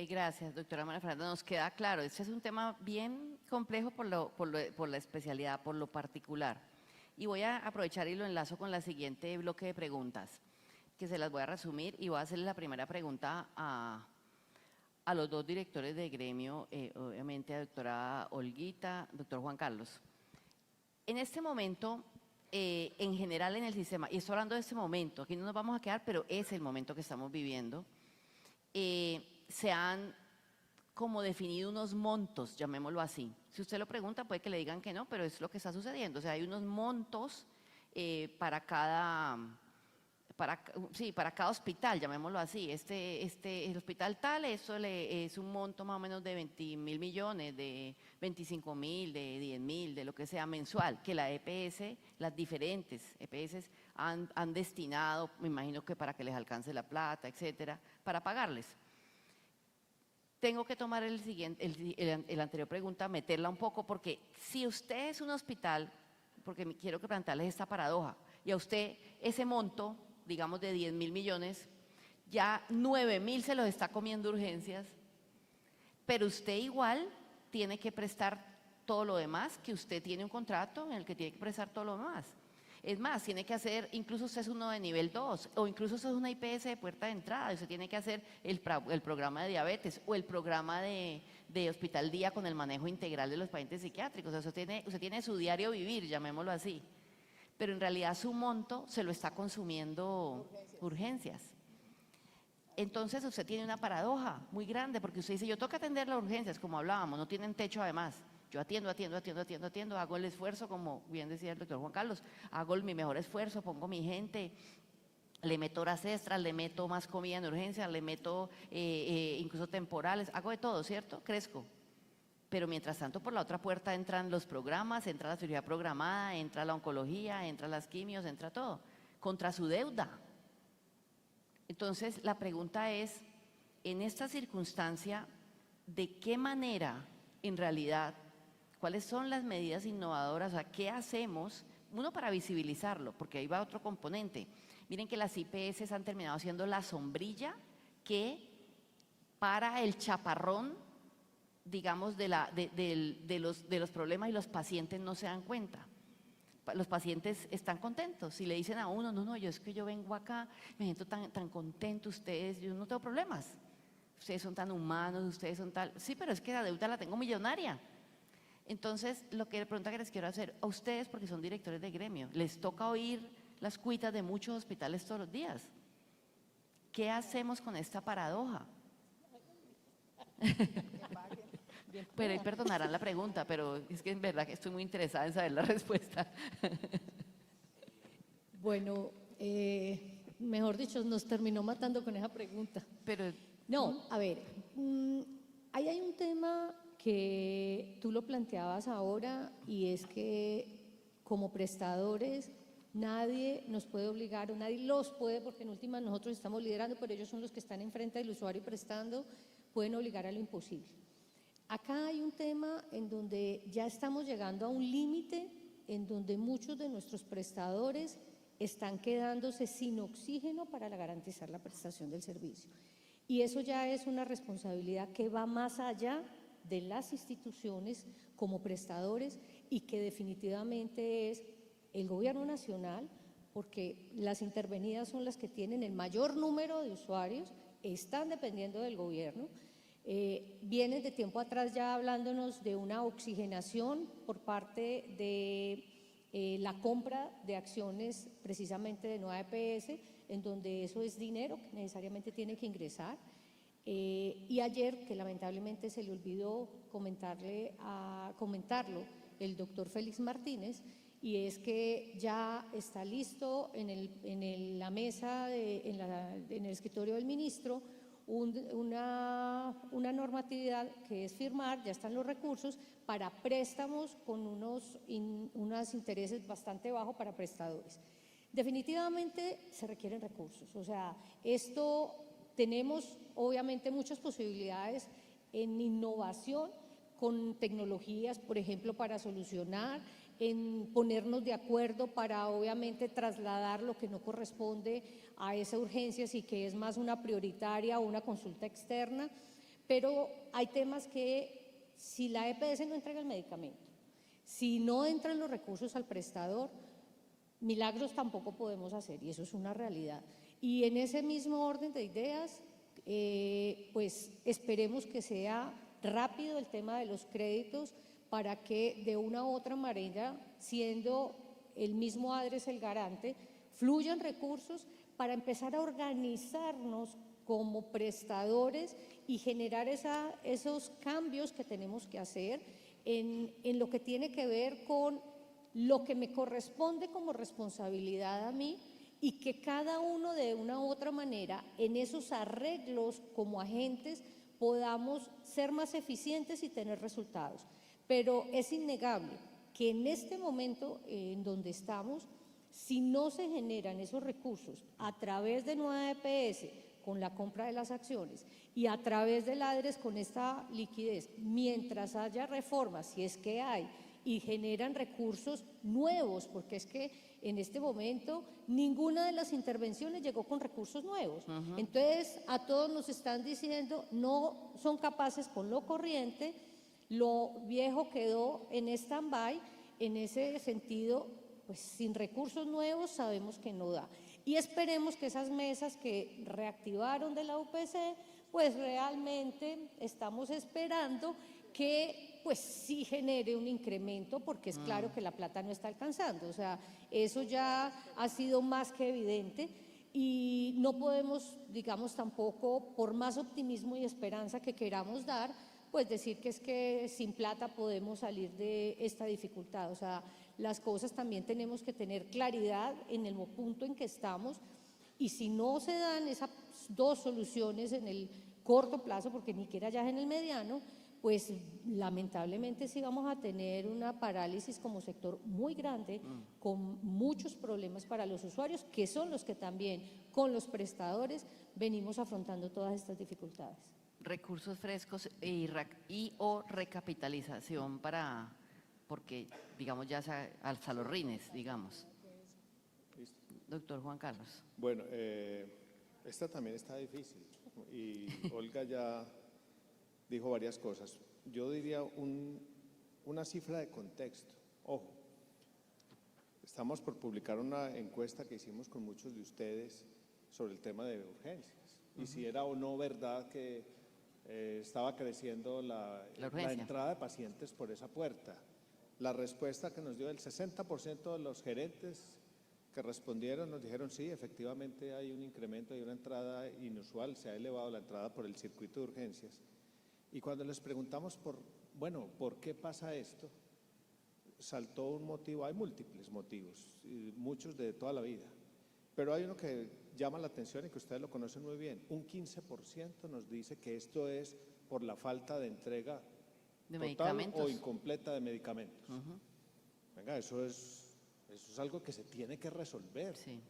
Gracias, doctora María Fernanda. Nos queda claro, este es un tema bien complejo por la especialidad, por lo particular. Y voy a aprovechar y lo enlazo con la siguiente bloque de preguntas, que se las voy a resumir y voy a hacerle la primera pregunta a los dos directores de gremio, obviamente a doctora Olguita, doctor Juan Carlos. En este momento, en general en el sistema, y estoy hablando de este momento, aquí no nos vamos a quedar, pero es el momento que estamos viviendo, se han como definido unos montos, llamémoslo así. Si usted lo pregunta, puede que le digan que no, pero es lo que está sucediendo. O sea, hay unos montos para cada hospital, llamémoslo así. El hospital tal, eso es un monto más o menos de 20.000 millones, de 25.000, de 10.000, de lo que sea mensual, que la EPS, las diferentes EPS han destinado, me imagino que para que les alcance la plata, etcétera, para pagarles. Tengo que tomar el anterior pregunta, meterla un poco, porque si usted es un hospital, porque quiero que plantearles esta paradoja, y a usted ese monto, digamos de 10.000 millones, ya 9.000 se los está comiendo urgencias, pero usted igual tiene que prestar todo lo demás, que usted tiene un contrato en el que tiene que prestar todo lo demás. Es más, tiene que hacer, incluso usted es uno de nivel 2, o incluso usted es una IPS de puerta de entrada, usted tiene que hacer el programa de diabetes o el programa de hospital día con el manejo integral de los pacientes psiquiátricos. O sea, usted tiene su diario vivir, llamémoslo así. Pero en realidad su monto se lo está consumiendo urgencias. Entonces usted tiene una paradoja muy grande, porque usted dice, yo tengo que atender las urgencias, como hablábamos, no tienen techo además. Yo atiendo, hago el esfuerzo, como bien decía el doctor Juan Carlos, hago mi mejor esfuerzo, pongo mi gente, le meto horas extras, le meto más comida en urgencias, le meto incluso temporales, hago de todo, ¿cierto? Crezco. Pero mientras tanto, por la otra puerta entran los programas, entra la cirugía programada, entra la oncología, entra las quimios, entra todo, contra su deuda. Entonces, la pregunta es, en esta circunstancia, ¿de qué manera, en realidad, cuáles son las medidas innovadoras? O sea, ¿qué hacemos? Uno, para visibilizarlo, porque ahí va otro componente. Miren que las IPS han terminado siendo la sombrilla que para el chaparrón, digamos, de los problemas, y los pacientes no se dan cuenta. Los pacientes están contentos. Si le dicen a uno, no, es que yo vengo acá, me siento tan contento, ustedes, yo no tengo problemas. Ustedes son tan humanos, ustedes son tal… Sí, pero es que la deuda la tengo millonaria. Entonces, la pregunta que les quiero hacer a ustedes, porque son directores de gremio, les toca oír las cuitas de muchos hospitales todos los días. ¿Qué hacemos con esta paradoja? Pero ahí perdonarán la pregunta, pero es que en verdad que estoy muy interesada en saber la respuesta. Bueno, mejor dicho, nos terminó matando con esa pregunta. Pero No, a ver, ahí hay un tema que tú lo planteabas ahora, y es que como prestadores nadie nos puede obligar, o nadie los puede, porque en última nosotros estamos liderando, pero ellos son los que están enfrente del usuario prestando, pueden obligar a lo imposible. Acá hay un tema en donde ya estamos llegando a un límite, en donde muchos de nuestros prestadores están quedándose sin oxígeno para garantizar la prestación del servicio. Y eso ya es una responsabilidad que va más allá de las instituciones como prestadores, y que definitivamente es el gobierno nacional, porque las intervenidas son las que tienen el mayor número de usuarios, están dependiendo del gobierno. Vienen de tiempo atrás ya hablándonos de una oxigenación por parte de la compra de acciones precisamente de Nueva EPS, en donde eso es dinero que necesariamente tiene que ingresar. Y ayer, que lamentablemente se le olvidó comentarlo, el doctor Félix Martínez, y es que ya está listo en la mesa, en el escritorio del ministro, una normatividad que es firmar, ya están los recursos para préstamos con unos intereses bastante bajos para prestadores. Definitivamente se requieren recursos, o sea, esto tenemos obviamente muchas posibilidades en innovación con tecnologías, por ejemplo, para solucionar, en ponernos de acuerdo para obviamente trasladar lo que no corresponde a esa urgencia, y que es más una prioritaria o una consulta externa, pero hay temas que si la EPS no entrega el medicamento, si no entran los recursos al prestador, milagros tampoco podemos hacer, y eso es una realidad. Y en ese mismo orden de ideas, pues esperemos que sea rápido el tema de los créditos para que de una u otra manera, siendo el mismo ADRES el garante, fluyan recursos para empezar a organizarnos como prestadores y generar esos cambios que tenemos que hacer en lo que tiene que ver con lo que me corresponde como responsabilidad a mí, y que cada uno de una u otra manera en esos arreglos como agentes podamos ser más eficientes y tener resultados. Pero es innegable que en este momento en donde estamos, si no se generan esos recursos a través de Nueva EPS con la compra de las acciones y a través del ADRES con esta liquidez, mientras haya reformas, si es que hay, y generan recursos nuevos, porque es que en este momento ninguna de las intervenciones llegó con recursos nuevos. Entonces, a todos nos están diciendo, no son capaces con lo corriente, lo viejo quedó en stand-by. En ese sentido, pues sin recursos nuevos sabemos que no da. Y esperemos que esas mesas que reactivaron de la UPC, pues realmente estamos esperando que pues sí genere un incremento, porque es claro que la plata no está alcanzando, o sea, eso ya ha sido más que evidente, y no podemos, digamos, tampoco, por más optimismo y esperanza que queramos dar, pues decir que es que sin plata podemos salir de esta dificultad. O sea, las cosas también tenemos que tener claridad en el punto en que estamos, y si no se dan esas dos soluciones en el corto plazo, porque ni siquiera ya en el mediano, pues lamentablemente sí vamos a tener una parálisis como sector muy grande, con muchos problemas para los usuarios, que son los que también con los venimos afrontando todas estas dificultades. Recursos frescos o recapitalización porque digamos ya hasta los rines, digamos. Doctor Juan Carlos. Bueno, esta también está difícil y Olga ya dijo varias cosas. Yo diría una cifra de contexto. Ojo, estamos por publicar una encuesta que hicimos con muchos de ustedes sobre el tema de urgencias y si era o no verdad que estaba creciendo la entrada de pacientes por esa puerta. La respuesta que nos dio el 60% de los gerentes que respondieron nos dijeron sí, efectivamente hay un incremento, hay una entrada inusual, se ha elevado la entrada por el circuito de urgencias. Y cuando les preguntamos ¿por qué pasa esto? Saltó un motivo, hay múltiples motivos, muchos de toda la vida, pero hay uno que llama la atención y que ustedes lo conocen muy bien. Un 15% nos dice que esto es por la falta de entrega total o incompleta de medicamentos. Venga, eso es algo que se tiene que resolver. Sí.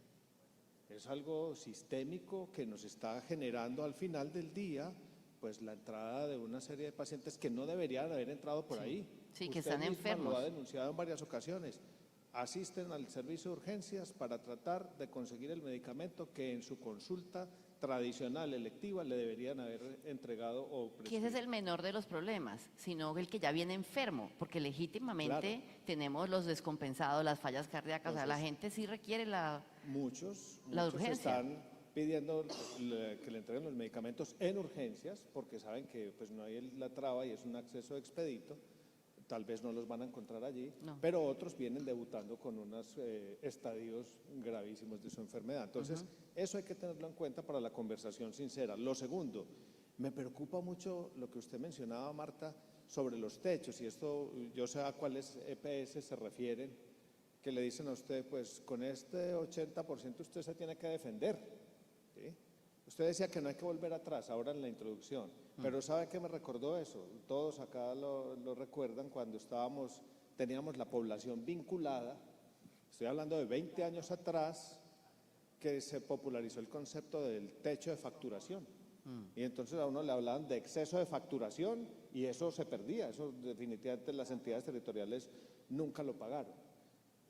Es algo sistémico que nos está generando al final del día pues la entrada de una serie de pacientes que no deberían haber entrado por ahí. Sí, Usted que están misma enfermos. lo ha denunciado en varias ocasiones. Asisten al servicio de urgencias para tratar de conseguir el medicamento que en su consulta tradicional, electiva, le deberían haber entregado o prescrito. Que ese es el menor de los problemas, sino el que ya viene enfermo, porque legítimamente tenemos los descompensados, las fallas cardíacas, o sea, la gente sí requiere Muchos urgencia. están pidiendo que le entreguen los medicamentos en urgencias porque saben que pues no hay la traba y es un acceso expedito. Tal vez no los van a encontrar allí, pero otros vienen debutando con unos estadios gravísimos de su enfermedad. Entonces, eso hay que tenerlo en cuenta para la conversación sincera. Lo segundo, me preocupa mucho lo que usted mencionaba, Marta, sobre los techos, y esto yo sé a cuáles EPS se refieren, que le dicen a usted, pues con este 80% usted se tiene que defender. ¿Sí? Usted decía que no hay que volver atrás, ahora en la introducción, pero ¿sabe qué me recordó eso? Todos acá lo recuerdan cuando teníamos la población vinculada, estoy hablando de 20 años atrás, que se popularizó el concepto del techo de facturación. Y entonces a uno le hablaban de exceso de facturación y eso se perdía, eso definitivamente las entidades territoriales nunca lo pagaron.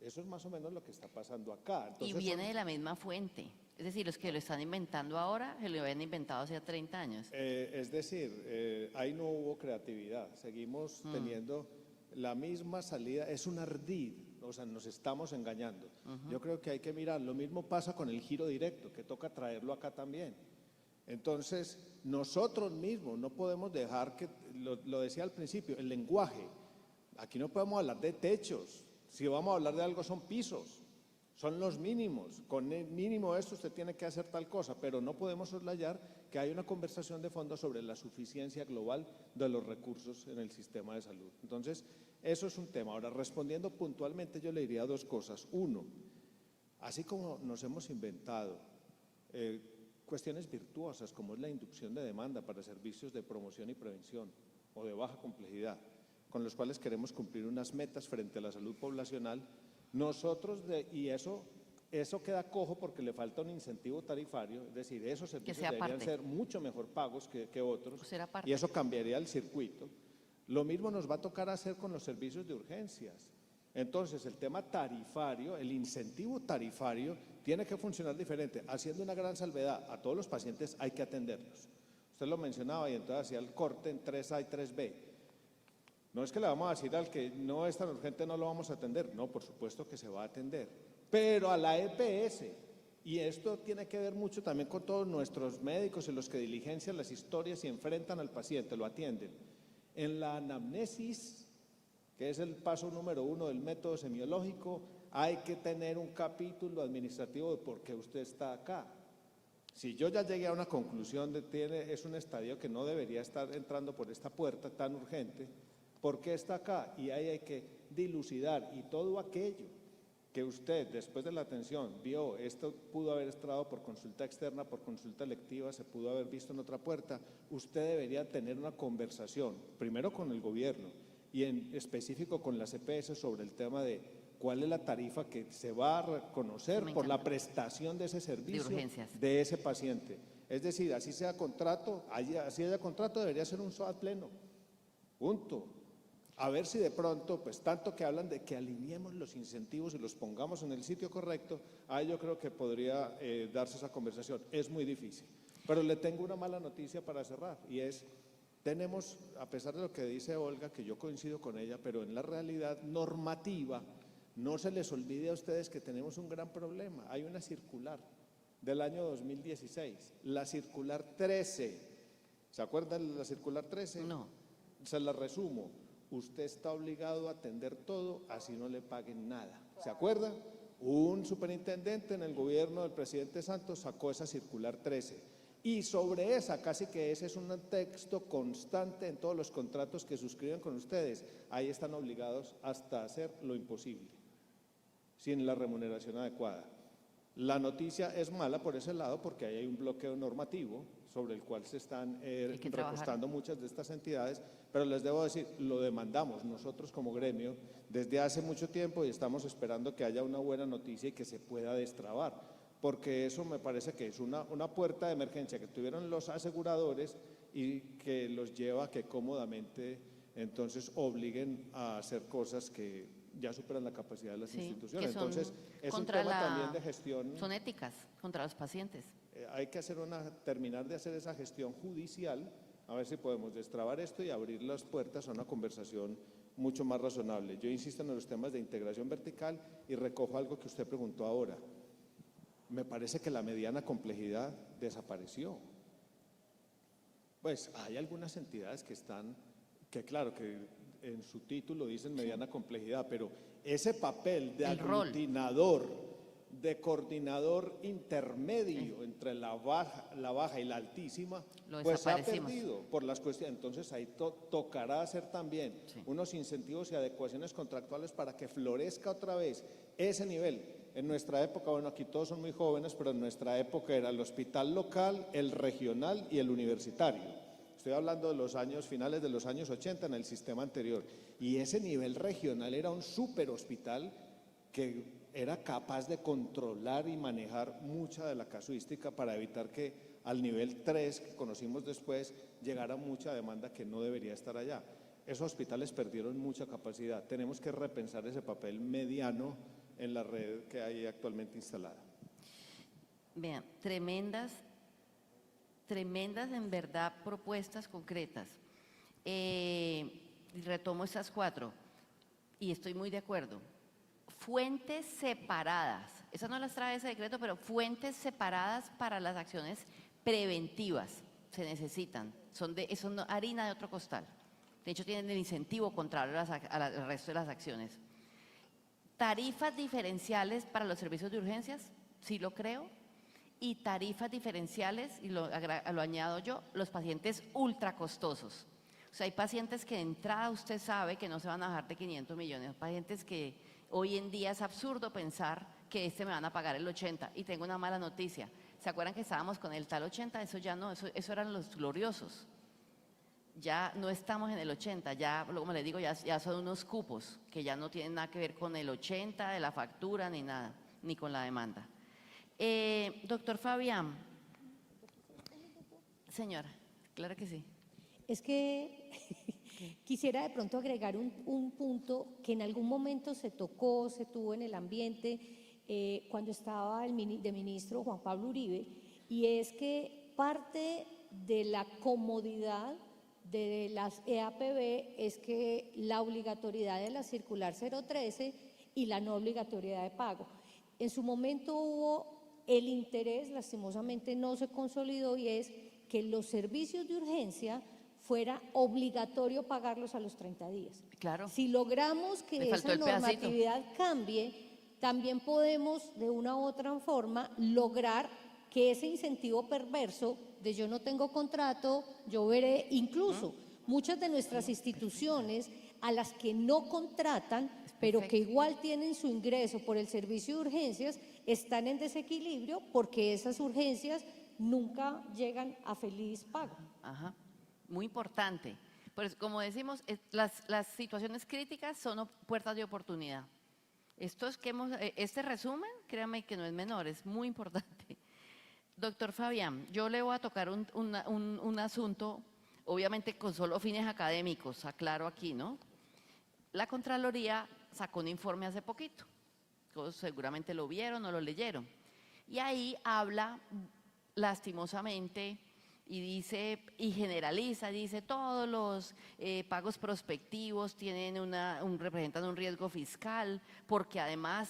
Eso es más o menos lo que está pasando acá. Y Entonces, viene de la misma fuente. Es decir, los que lo están inventando ahora, se lo habían inventado hace 30 años. es decir, ahí no hubo creatividad, seguimos teniendo la misma salida, es un ardid, o sea, nos estamos engañando. Yo creo que hay que mirar, lo mismo pasa con el giro directo, que toca traerlo acá también. Entonces, nosotros mismos no podemos dejar que, lo decía al principio, el lenguaje, aquí no podemos hablar de techos, si vamos a hablar de algo son pisos, son los mínimos, con el mínimo de esto usted tiene que hacer tal cosa, pero no podemos soslayar que hay una conversación de fondo sobre la suficiencia global de los recursos en el sistema de salud. Entonces, eso es un tema. Ahora, respondiendo puntualmente, yo le diría dos cosas. Uno, así como nos hemos inventado cuestiones virtuosas como es la inducción de demanda para servicios de promoción y prevención o de baja complejidad, con los cuales queremos cumplir unas metas frente a la salud poblacional, nosotros, y eso queda cojo porque le falta un incentivo tarifario, es decir, esos servicios deberían ser mucho mejor pagos que otros, y eso cambiaría el circuito. Lo mismo nos va a tocar hacer con los servicios de urgencias. Entonces, el tema tarifario, el incentivo tarifario, tiene que funcionar diferente, haciendo una gran salvedad. A todos los pacientes hay que atenderlos. Usted lo mencionaba y entonces hacía el corte en 3A y 3B. No es que le vamos a decir al que no es tan urgente no lo vamos a atender, no, por supuesto que se va a atender, pero a la EPS, y esto tiene que ver mucho también con todos nuestros médicos y los que diligencian las historias y enfrentan al paciente, lo atienden. En la anamnesis, que es el paso número 1 del método semiológico, hay que tener un capítulo administrativo de por qué usted está acá. Si yo ya llegué a una conclusión de que es un estadio que no debería estar entrando por esta puerta tan urgente, ¿por qué está acá? Y ahí hay que dilucidar, y todo aquello que usted después de la atención vio, esto pudo haber entrado por consulta externa, por consulta electiva, se pudo haber visto en otra puerta, usted debería tener una conversación, primero con el gobierno y en específico con las EPS sobre el tema de cuál es la tarifa que se va a reconocer por la prestación de ese servicio de ese paciente. Es decir, así sea contrato, así haya contrato, debería ser un SOAT pleno, punto. A ver si de pronto, pues tanto que hablan de que alineemos los incentivos y los pongamos en el sitio correcto, ahí yo creo que podría darse esa conversación. Es muy difícil. Pero le tengo una mala noticia para cerrar, y es, tenemos, a pesar de lo que dice Olga, que yo coincido con ella, pero en la realidad normativa, no se les olvide a ustedes que tenemos un gran problema. Hay una circular del año 2016, la circular 13. ¿Se acuerdan de la circular 13? No. Se la resumo. Usted está obligado a atender todo, así no le paguen nada. ¿Se acuerdan? Un superintendente en el gobierno del presidente Santos sacó esa circular 13. Y sobre esa, casi que ese es un texto constante en todos los contratos que suscriben con ustedes. Ahí están obligados hasta hacer lo imposible, sin la remuneración adecuada. La noticia es mala por ese lado porque ahí hay un bloqueo normativo sobre el cual se están recostando muchas de estas entidades, pero les debo decir, lo demandamos nosotros como gremio desde hace mucho tiempo y estamos esperando que haya una buena noticia y que se pueda destrabar, porque eso me parece que es una puerta de emergencia que tuvieron los aseguradores y que los lleva a que cómodamente entonces obliguen a hacer cosas que ya superan la capacidad de las instituciones. Entonces, es un tema también de gestión. Son éticas contra los pacientes. Hay que terminar de hacer esa gestión judicial, a ver si podemos destrabar esto y abrir las puertas a una conversación mucho más razonable. Yo insisto en los temas de integración vertical y recojo algo que usted preguntó ahora. Me parece que la mediana complejidad desapareció. Pues hay algunas entidades que claro, que en su título dicen mediana complejidad, pero ese papel de aglutinador de coordinador intermedio entre la baja y la altísima, Lo pues se ha desaparecimos. perdido por las cuestiones. Entonces ahí tocará hacer también unos incentivos y adecuaciones contractuales para que florezca otra vez ese nivel. En nuestra época, bueno, aquí todos son muy jóvenes, pero en nuestra época era el hospital local, el regional y el universitario. Estoy hablando de los años finales de los años 80 en el sistema anterior. Y ese nivel regional era un super hospital que era capaz de controlar y manejar mucha de la casuística para evitar que al nivel 3 que conocimos después llegara mucha demanda que no debería estar allá. Esos hospitales perdieron mucha capacidad. Tenemos que repensar ese papel mediano en la red que hay actualmente instalada. Vean, tremendas en verdad propuestas concretas. Retomo estas 4 y estoy muy de acuerdo. Fuentes separadas, esas no las trae ese decreto, pero fuentes separadas para las acciones preventivas se necesitan, son harina de otro costal. De hecho, tienen el incentivo contrario al resto de las acciones. Tarifas diferenciales para los servicios de urgencias, sí lo creo, y tarifas diferenciales, y lo añado yo, los pacientes ultra costosos. O sea, hay pacientes que de entrada usted sabe que no se van a bajar de 500 millones, pacientes que hoy en día es absurdo pensar que me van a pagar el 80. Y tengo una mala noticia, ¿se acuerdan que estábamos con el tal 80? Eso ya no, eso eran los gloriosos. Ya no estamos en el 80, ya, como les digo, ya son unos cupos que ya no tienen nada que ver con el 80 de la factura ni nada, ni con la demanda. Doctor Fabián. Señora, claro que sí. Es que quisiera de pronto agregar un punto que en algún momento se tuvo en el ambiente cuando estaba de ministro Juan Pablo Uribe, y es que parte de la comodidad de las EAPB es que la obligatoriedad de la circular 013 y la no obligatoriedad de pago. En su momento hubo el interés, lastimosamente no se consolidó, y es que los servicios de urgencia fuera obligatorio pagarlos a los 30 días. Claro. Si logramos que Le faltó esa el pedacito. normatividad cambie, también podemos de una u otra forma lograr que ese incentivo perverso de yo no tengo contrato, yo veré, incluso muchas de nuestras instituciones a las que no contratan, pero que igual tienen su ingreso por el servicio de urgencias, están en desequilibrio porque esas urgencias nunca llegan a feliz pago. Ajá, muy importante. Pues como decimos, las situaciones críticas son puertas de oportunidad. Este resumen, créanme que no es menor, es muy importante. Doctor Fabián, yo le voy a tocar un asunto, obviamente con solo fines académicos, aclaro aquí, ¿no? La Contraloría sacó un informe hace poquito, todos seguramente lo vieron o lo leyeron, y ahí habla lastimosamente y dice y generaliza, dice todos los pagos prospectivos representan un riesgo fiscal porque además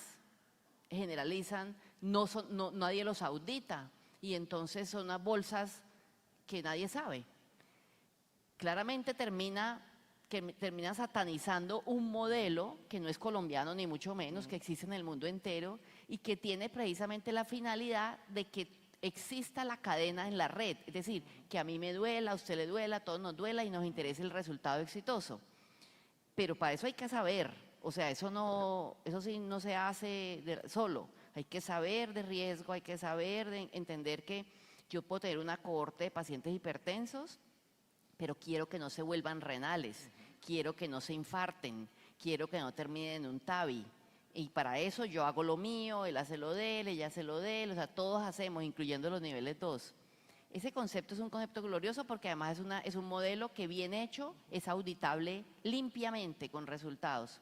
generalizan, nadie los audita y entonces son unas bolsas que nadie sabe. Claramente termina satanizando un modelo que no es colombiano ni mucho menos, que existe en el mundo entero y que tiene precisamente la finalidad de que exista la cadena en la red, es decir, que a mí me duela, a usted le duela, a todos nos duela y nos interese el resultado exitoso. Pero para eso hay que saber, o sea, eso sí no se hace solo, hay que saber de riesgo, hay que saber de entender que yo puedo tener una cohorte de pacientes hipertensos, pero quiero que no se vuelvan renales, quiero que no se infarten, quiero que no terminen en un TAVI. Y para eso yo hago lo mío, él hace lo de él, ella hace lo de él, o sea, todos hacemos, incluyendo los niveles 2. Ese concepto es un concepto glorioso porque además es un modelo que bien hecho es auditable limpiamente con resultados.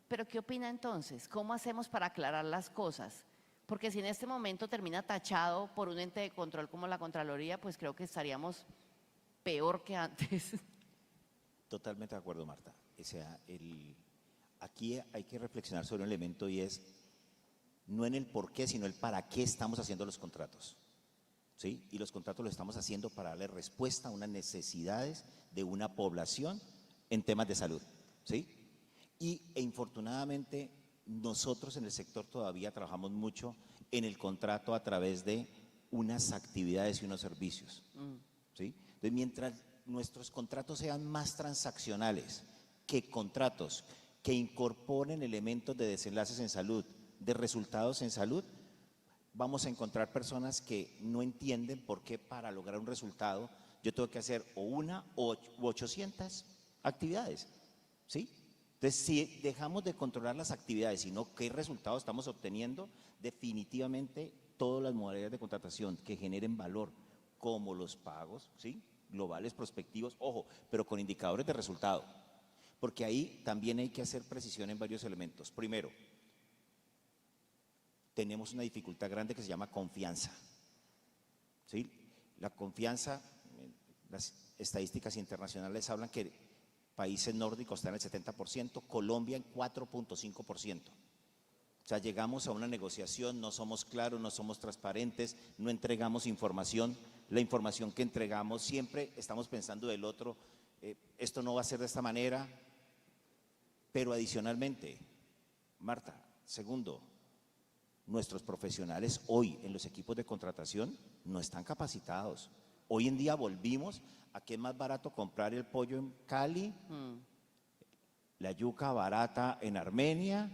Pero ¿qué opina entonces? ¿Cómo hacemos para aclarar las cosas? Porque si en este momento termina tachado por un ente de control como la Contraloría, pues creo que estaríamos peor que antes. Totalmente de acuerdo, Marta. O sea, aquí hay que reflexionar sobre un elemento y es no en el por qué, sino el para qué estamos haciendo los contratos. ¿Sí? Y los contratos los estamos haciendo para darle respuesta a unas necesidades de una población en temas de salud. ¿Sí? E infortunadamente nosotros en el sector todavía trabajamos mucho en el contrato a través de unas actividades y unos servicios. ¿Sí? Entonces, mientras nuestros contratos sean más transaccionales que contratos que incorporen elementos de desenlaces en salud, de resultados en salud, vamos a encontrar personas que no entienden por qué para lograr un resultado yo tengo que hacer o una u 800 actividades, ¿sí? Entonces, si dejamos de controlar las actividades, sino qué resultados estamos obteniendo, definitivamente todas las modalidades de contratación que generen valor, como los pagos, ¿sí?, globales, prospectivos, ojo, pero con indicadores de resultado, porque ahí también hay que hacer precisión en varios elementos. Primero, tenemos una dificultad grande que se llama confianza, ¿sí? La confianza, las estadísticas internacionales hablan que países nórdicos están en el 70%, Colombia en 4.5%. O sea, llegamos a una negociación, no somos claros, no somos transparentes, no entregamos información. La información que entregamos siempre estamos pensando del otro, esto no va a ser de esta manera. Pero adicionalmente, Marta, segundo, nuestros profesionales hoy en los equipos de contratación no están capacitados. Hoy en día volvimos a que es más barato comprar el pollo en Cali, la yuca barata en Armenia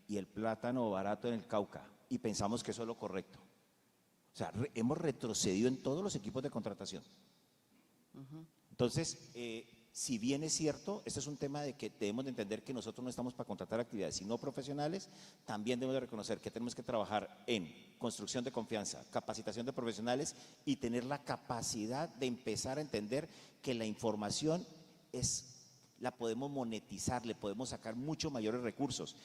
y el plátano barato en el Cauca, y pensamos que eso es lo correcto. O sea, hemos retrocedido en todos los equipos de contratación. Entonces, si bien es cierto, este es un tema de que debemos de entender que nosotros no estamos para contratar actividades, sino profesionales, también debemos de reconocer que tenemos que trabajar en construcción de confianza, capacitación de profesionales y tener la capacidad de empezar a entender que la información la podemos monetizar, le podemos sacar mucho mayores recursos,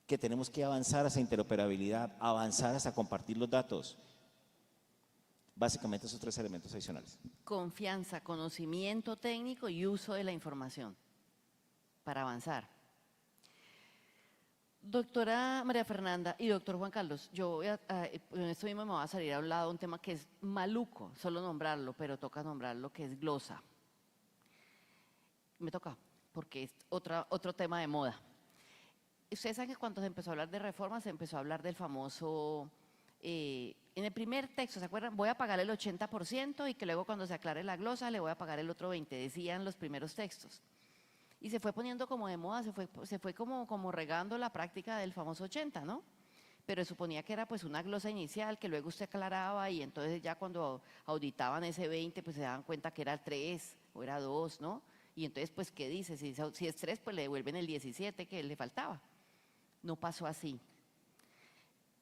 que tenemos que avanzar hacia interoperabilidad, avanzar hasta compartir los datos. Básicamente esos tres elementos adicionales. Confianza, conocimiento técnico y uso de la información para avanzar. Doctora María Fernanda y doctor Juan Carlos, yo en esto mismo me voy a salir a un lado de un tema que es maluco, solo nombrarlo, pero toca nombrarlo, que es glosa. Me toca, porque es otro tema de moda. Ustedes saben que cuando se empezó a hablar de reforma, se empezó a hablar del famoso, en el primer texto, ¿se acuerdan? Voy a pagar el 80% y que luego cuando se aclare la glosa le voy a pagar el otro 20%, decían los primeros textos. Y se fue poniendo como de moda, se fue como regando la práctica del famoso 80, ¿no? Pero suponía que era pues una glosa inicial que luego usted aclaraba y entonces ya cuando auditaban ese 20 pues se daban cuenta que era 3 o era 2, ¿no? Y entonces pues ¿qué dice? Si es 3 pues le devuelven el 17 que le faltaba. No pasó así.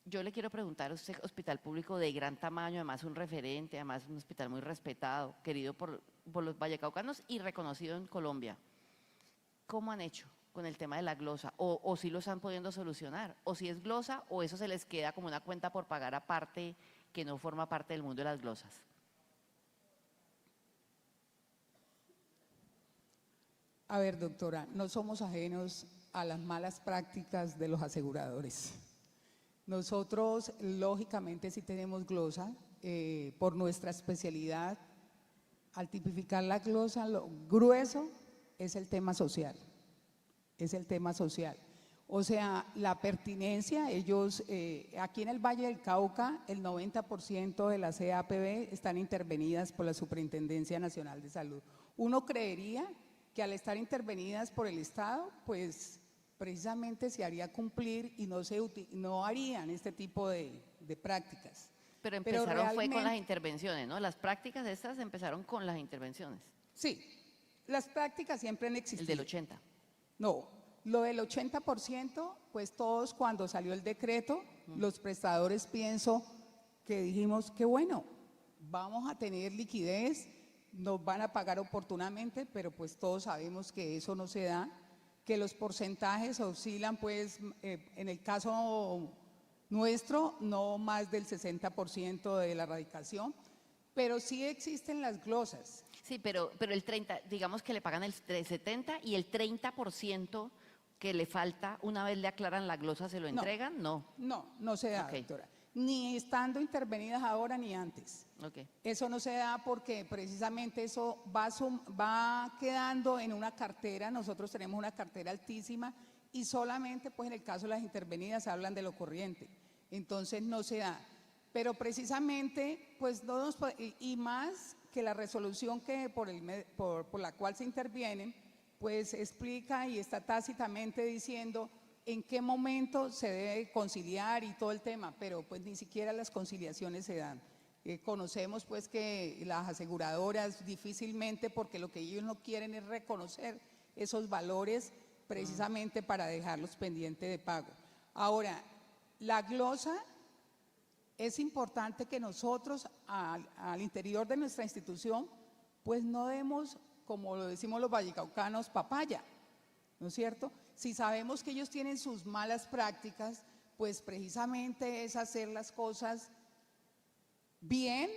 Yo le quiero preguntar a usted, hospital público de gran tamaño, además un referente, además un hospital muy respetado, querido por los vallecaucanos y reconocido en Colombia. ¿Cómo han hecho con el tema de la glosa? ¿O si lo están pudiendo solucionar? ¿O si es glosa o eso se les queda como una cuenta por pagar aparte que no forma parte del mundo de las glosas? A ver, doctora, no somos ajenos a las malas prácticas de los aseguradores. Nosotros, lógicamente, sí tenemos glosa por nuestra especialidad. Al tipificar la glosa, lo grueso es el tema social, es el tema social. O sea, la pertinencia, ellos, aquí en el Valle del Cauca, el 90% de las CAPB están intervenidas por la Superintendencia Nacional de Salud. Uno creería que al estar intervenidas por el Estado, pues precisamente se haría cumplir y no harían este tipo de prácticas. Pero empezaron realmente, fue con las intervenciones, ¿no? Las prácticas estas empezaron con las intervenciones. Sí, las prácticas siempre han existido. El del 80. No, lo del 80%, pues todos cuando salió el decreto, los prestadores pienso que dijimos que bueno, vamos a tener liquidez, nos van a pagar oportunamente, pero pues todos sabemos que eso no se da, que los porcentajes oscilan pues en el caso nuestro no más del 60% de la erradicación, pero sí existen las glosas. Sí, pero el 30, digamos que le pagan el 70 y el 30% que le falta, una vez le aclaran la glosa, ¿se lo entregan? No. No se da, Okay. doctora. Ni estando intervenidas ahora ni antes. Okay. Eso no se da porque precisamente eso va quedando en una cartera. Nosotros tenemos una cartera altísima y solamente pues en el caso de las intervenidas hablan de lo corriente, entonces no se da. Pero precisamente, pues no nos, y más que la resolución que por la cual se intervienen, pues explica y está tácitamente diciendo en qué momento se debe conciliar y todo el tema, pero pues ni siquiera las conciliaciones se dan. Conocemos pues que las aseguradoras difícilmente, porque lo que ellos no quieren es reconocer esos valores precisamente para dejarlos pendientes de pago. Ahora, la glosa, es importante que nosotros al interior de nuestra institución pues no demos, como lo decimos los vallecaucanos, papaya, ¿no es cierto? Si sabemos que ellos tienen sus malas prácticas, pues precisamente es hacer las cosas bien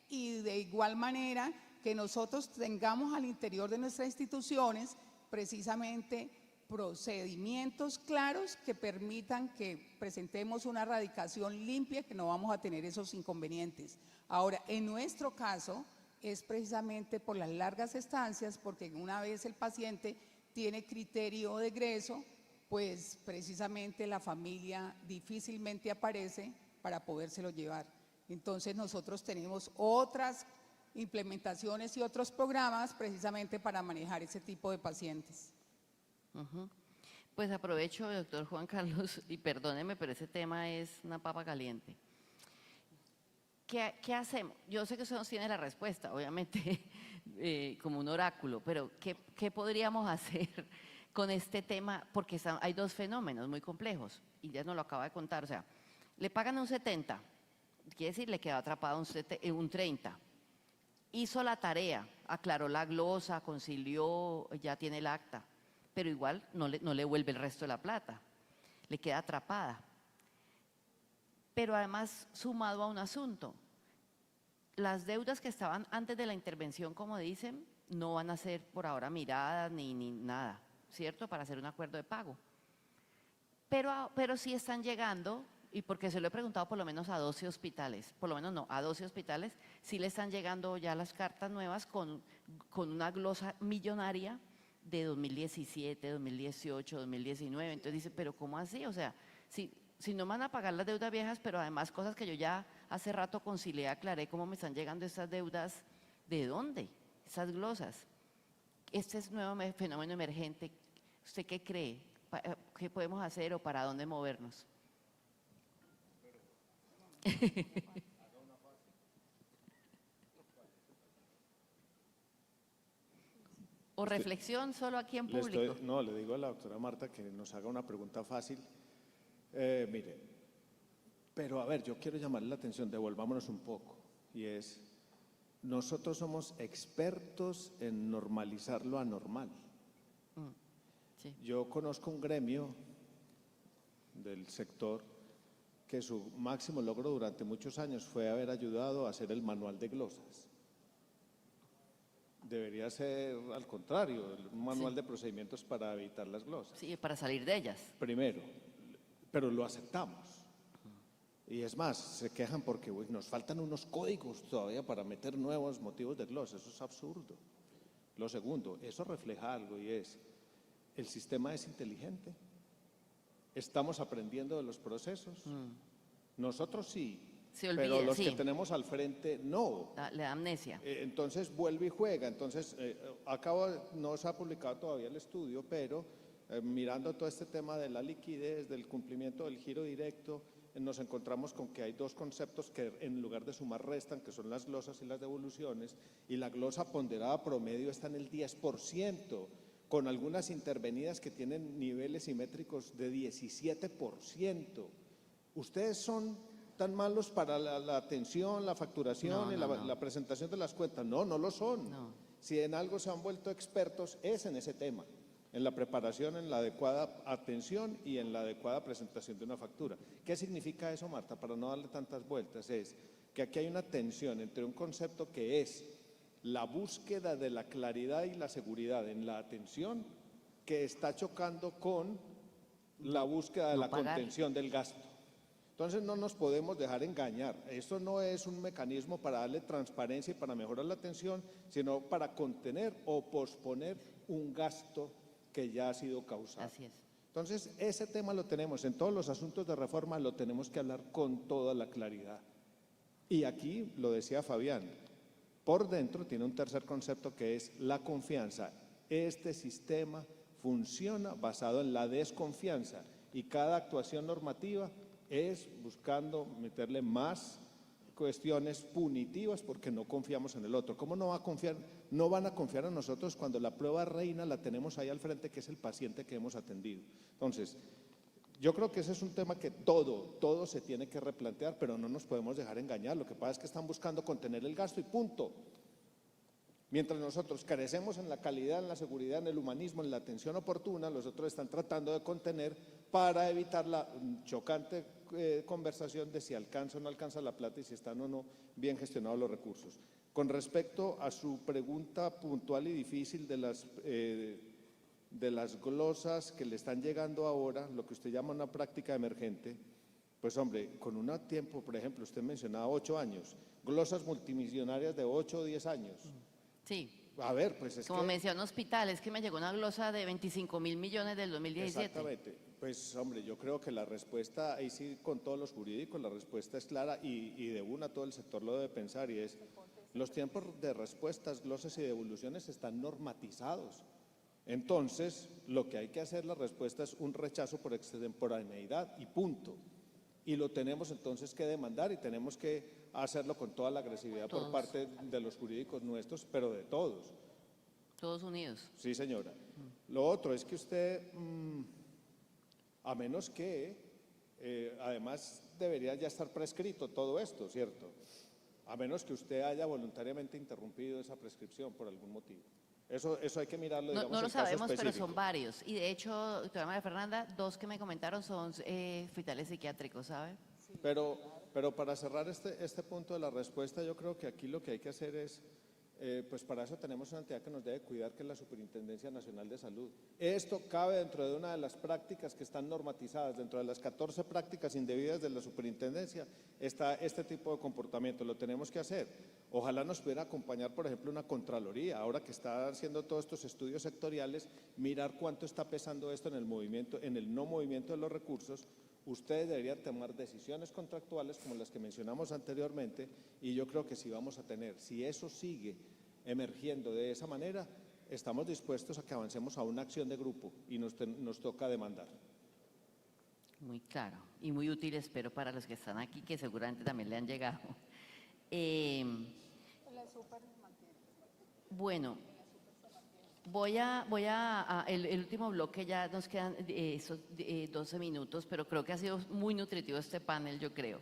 y de igual manera que nosotros tengamos al interior de nuestras instituciones precisamente procedimientos claros que permitan que presentemos una radicación limpia, que no vamos a tener esos inconvenientes. Ahora, en nuestro caso es precisamente por las largas estancias, porque una vez el paciente tiene criterio de egreso, pues precisamente la familia difícilmente aparece para podérselo llevar. Entonces nosotros tenemos otras implementaciones y otros programas precisamente para manejar ese tipo de pacientes. Pues aprovecho, doctor Juan Carlos, y perdóneme, pero ese tema es una papa caliente. ¿Qué hacemos? Yo sé que usted nos tiene la respuesta, obviamente, como un oráculo, pero ¿qué podríamos hacer con este tema? Porque hay dos fenómenos muy complejos, y ya nos lo acaba de contar. O sea, le pagan un 70, quiere decir, le quedó atrapado un 30. Hizo la tarea, aclaró la glosa, concilió, ya tiene el acta, pero igual no le vuelve el resto de la plata, le queda atrapada. Pero además, sumado a un asunto, las deudas que estaban antes de la intervención, como dicen, no van a ser por ahora miradas ni nada, ¿cierto? Para hacer un acuerdo de pago. Pero sí están llegando, y porque se lo he preguntado por lo menos a 12 hospitales, por lo menos no, a 12 hospitales, sí le están llegando ya las cartas nuevas con una glosa millonaria de 2017, 2018, 2019. Entonces dice, pero ¿cómo así? O sea, si no me van a pagar las deudas viejas, pero además cosas que yo ya hace rato concilié, aclaré cómo me están llegando estas deudas, ¿de dónde? Esas glosas. Este es un nuevo fenómeno emergente. ¿Usted qué cree? ¿Qué podemos hacer o para dónde movernos? ¿O reflexión solo aquí en público? Le digo a la doctora Marta que nos haga una pregunta fácil. Mire, pero a ver, yo quiero llamarle la atención, devolvámonos un poco, y es, nosotros somos expertos en normalizar lo anormal. Sí. Yo conozco un gremio del sector que su máximo logro durante muchos años fue haber ayudado a hacer el manual de glosas. Debería ser al contrario, un manual de procedimientos para evitar las glosas. Sí, para salir de ellas. Primero, pero lo aceptamos. Y es más, se quejan porque nos faltan unos códigos todavía para meter nuevos motivos de glosa. Eso es absurdo. Lo segundo, eso refleja algo y es, ¿el sistema es inteligente? ¿Estamos aprendiendo de los procesos? Nosotros sí, Se olvida, pero los sí. que tenemos al frente no. Le da amnesia. Entonces vuelve y juega. Entonces, no se ha publicado todavía el estudio, pero mirando todo este tema de la liquidez, del cumplimiento del giro directo, nos encontramos con que hay dos conceptos que en lugar de sumar restan, que son las glosas y las devoluciones, y la glosa ponderada promedio está en el 10%, con algunas intervenidas que tienen niveles simétricos de 17%. Ustedes son tan malos para la atención, la facturación y la presentación de las cuentas. No lo son. No. Si en algo se han vuelto expertos es en ese tema, en la preparación, en la adecuada atención y en la adecuada presentación de una factura. ¿Qué significa eso, Marta? Para no darle tantas vueltas, es que aquí hay una tensión entre un concepto que es la búsqueda de la claridad y la seguridad en la atención, que está chocando con la búsqueda de la contención del gasto. Entonces no nos podemos dejar engañar. Esto no es un mecanismo para darle transparencia y para mejorar la atención, sino para contener o posponer un gasto que ya ha sido causado. Así es. Entonces, ese tema lo tenemos, en todos los asuntos de reforma lo tenemos que hablar con toda la claridad. Y aquí, lo decía Fabián, por dentro tiene un tercer concepto que es la confianza. Este sistema funciona basado en la desconfianza y cada actuación normativa es buscando meterle más cuestiones punitivas porque no confiamos en el otro. ¿Cómo no va a confiar? No van a confiar en nosotros cuando la prueba reina la tenemos ahí al frente, que es el paciente que hemos atendido. Entonces, yo creo que ese es un tema que todo se tiene que replantear, pero no nos podemos dejar engañar. Lo que pasa es que están buscando contener el gasto y punto. Mientras nosotros carecemos en la calidad, en la seguridad, en el humanismo, en la atención oportuna, los otros están tratando de contener para evitar la chocante conversación de si alcanza o no alcanza la plata y si están o no bien gestionados los recursos. Con respecto a su pregunta puntual y difícil de las glosas que le están llegando ahora, lo que usted llama una práctica emergente, pues hombre, con un tiempo, por ejemplo, usted mencionaba 8 años, glosas multimillonarias de 8 o 10 años. Sí. A ver, pues es Como que… mencionó Hospital, es que me llegó una glosa de 25.000 millones del 2017. Exactamente. Pues hombre, yo creo que la respuesta, ahí sí con todos los jurídicos, la respuesta es clara y de una todo el sector lo debe pensar y es, los tiempos de respuestas, glosas y devoluciones están normatizados. Entonces, lo que hay que hacer, la respuesta es un rechazo por extemporaneidad y punto. Y lo tenemos entonces que demandar y tenemos que hacerlo con toda la agresividad Todos. por parte de los jurídicos nuestros, pero de todos. Todos unidos. Sí, señora. Lo otro es que usted, a menos que, además debería ya estar prescrito todo esto, ¿cierto? A menos que usted haya voluntariamente interrumpido esa prescripción por algún motivo. Eso hay que mirarlo, digamos, No lo en caso sabemos, pero específico. son varios. Y de hecho, doctora María Fernanda, 2 que me comentaron son hospitales psiquiátricos, ¿sabe? Pero para cerrar este punto de la respuesta, yo creo que aquí lo que hay que hacer es, pues para eso tenemos una entidad que nos debe cuidar, que es la Superintendencia Nacional de Salud. Esto cabe dentro de una de las prácticas que están normatizadas, dentro de las 14 prácticas indebidas de la Superintendencia, está este tipo de comportamiento, lo tenemos que hacer. Ojalá nos pudiera acompañar, por ejemplo, una Contraloría, ahora que está haciendo todos estos estudios sectoriales, mirar cuánto está pesando esto en el movimiento, en el no movimiento de los recursos. Ustedes deberían tomar decisiones contractuales como las que mencionamos anteriormente y yo creo que si vamos a tener, si eso sigue emergiendo de esa manera, estamos dispuestos a que avancemos a una acción de grupo y nos toca demandar. Muy claro y muy útil, espero, para los que están aquí, que seguramente también le han llegado. Bueno, el último bloque, ya nos quedan esos 12 minutos, pero creo que ha sido muy nutritivo este panel, yo creo.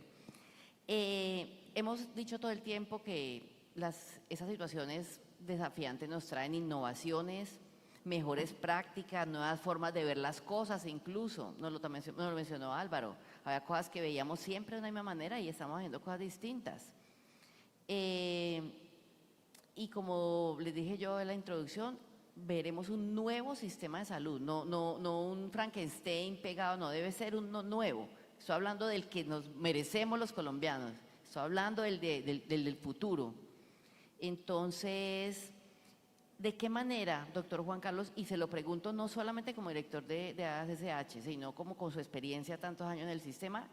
Hemos dicho todo el tiempo que esas situaciones desafiantes nos traen innovaciones, mejores prácticas, nuevas formas de ver las cosas, incluso, nos lo mencionó Álvaro, había cosas que veíamos siempre de una misma manera y estamos haciendo cosas distintas. Y como les dije yo en la introducción, veremos un nuevo sistema de salud, no un Frankenstein pegado, no, debe ser uno nuevo. Estoy hablando del que nos merecemos los colombianos, estoy hablando del futuro. Entonces, ¿de qué manera, doctor Juan Carlos, y se lo pregunto no solamente como director de ACCH, sino como con su experiencia tantos años en el sistema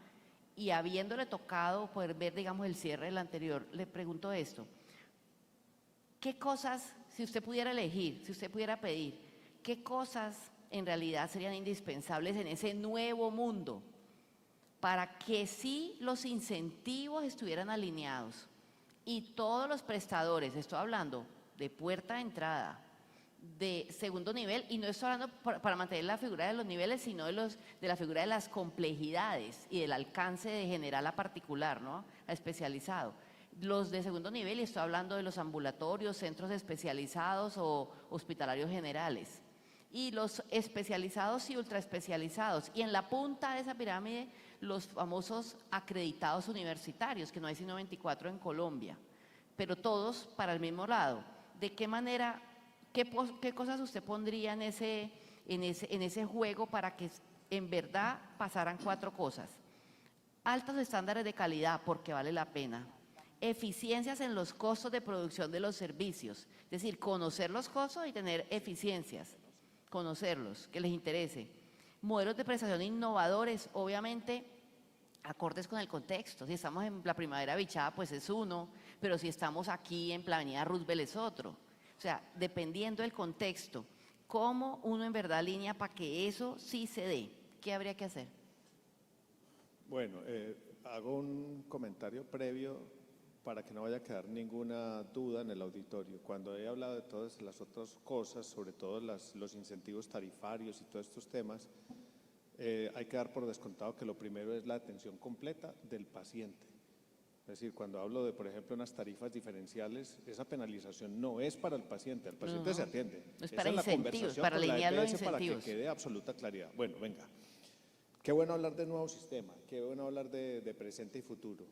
y habiéndole tocado poder ver, digamos, el cierre del anterior, le pregunto esto: ¿qué cosas, si usted pudiera elegir, si usted pudiera pedir, qué cosas en realidad serían indispensables en ese nuevo mundo para que sí los incentivos estuvieran alineados y todos los prestadores, estoy hablando de puerta de entrada, de segundo nivel, y no estoy hablando para mantener la figura de los niveles, sino de la figura de las complejidades y del alcance de general a particular, ¿no?, a especializado. Los de segundo nivel, y estoy hablando de los ambulatorios, centros especializados o hospitalarios generales. Y los especializados y ultraespecializados. Y en la punta de esa pirámide, los famosos acreditados universitarios, que no hay sino 24 en Colombia, pero todos para el mismo lado. ¿De qué manera, qué cosas usted pondría en ese juego para que en verdad pasaran 4 cosas? Altos estándares de calidad, porque vale la pena. Eficiencias en los costos de producción de los servicios, es decir, conocer los costos y tener eficiencias, conocerlos, que les interese. Modelos de prestación innovadores, obviamente, acordes con el contexto. Si estamos en la Primavera Bichada, pues es uno, pero si estamos aquí en la Avenida Roosevelt es otro. O sea, dependiendo del contexto, cómo uno en verdad alinea para que eso sí se dé. ¿Qué habría que hacer? Bueno, hago un comentario previo para que no vaya a quedar ninguna duda en el auditorio. Cuando he hablado de todas las otras cosas, sobre todo los incentivos tarifarios y todos estos temas, hay que dar por descontado que lo primero es la atención completa del paciente. Es decir, cuando hablo de, por ejemplo, unas tarifas diferenciales, esa penalización no es para el paciente No, se atiende. es Esa para la incentivos, conversación para con la alinear los EPS para que incentivos. quede absoluta claridad. Bueno, venga. Qué bueno hablar de nuevo sistema, qué bueno hablar de presente y futuro.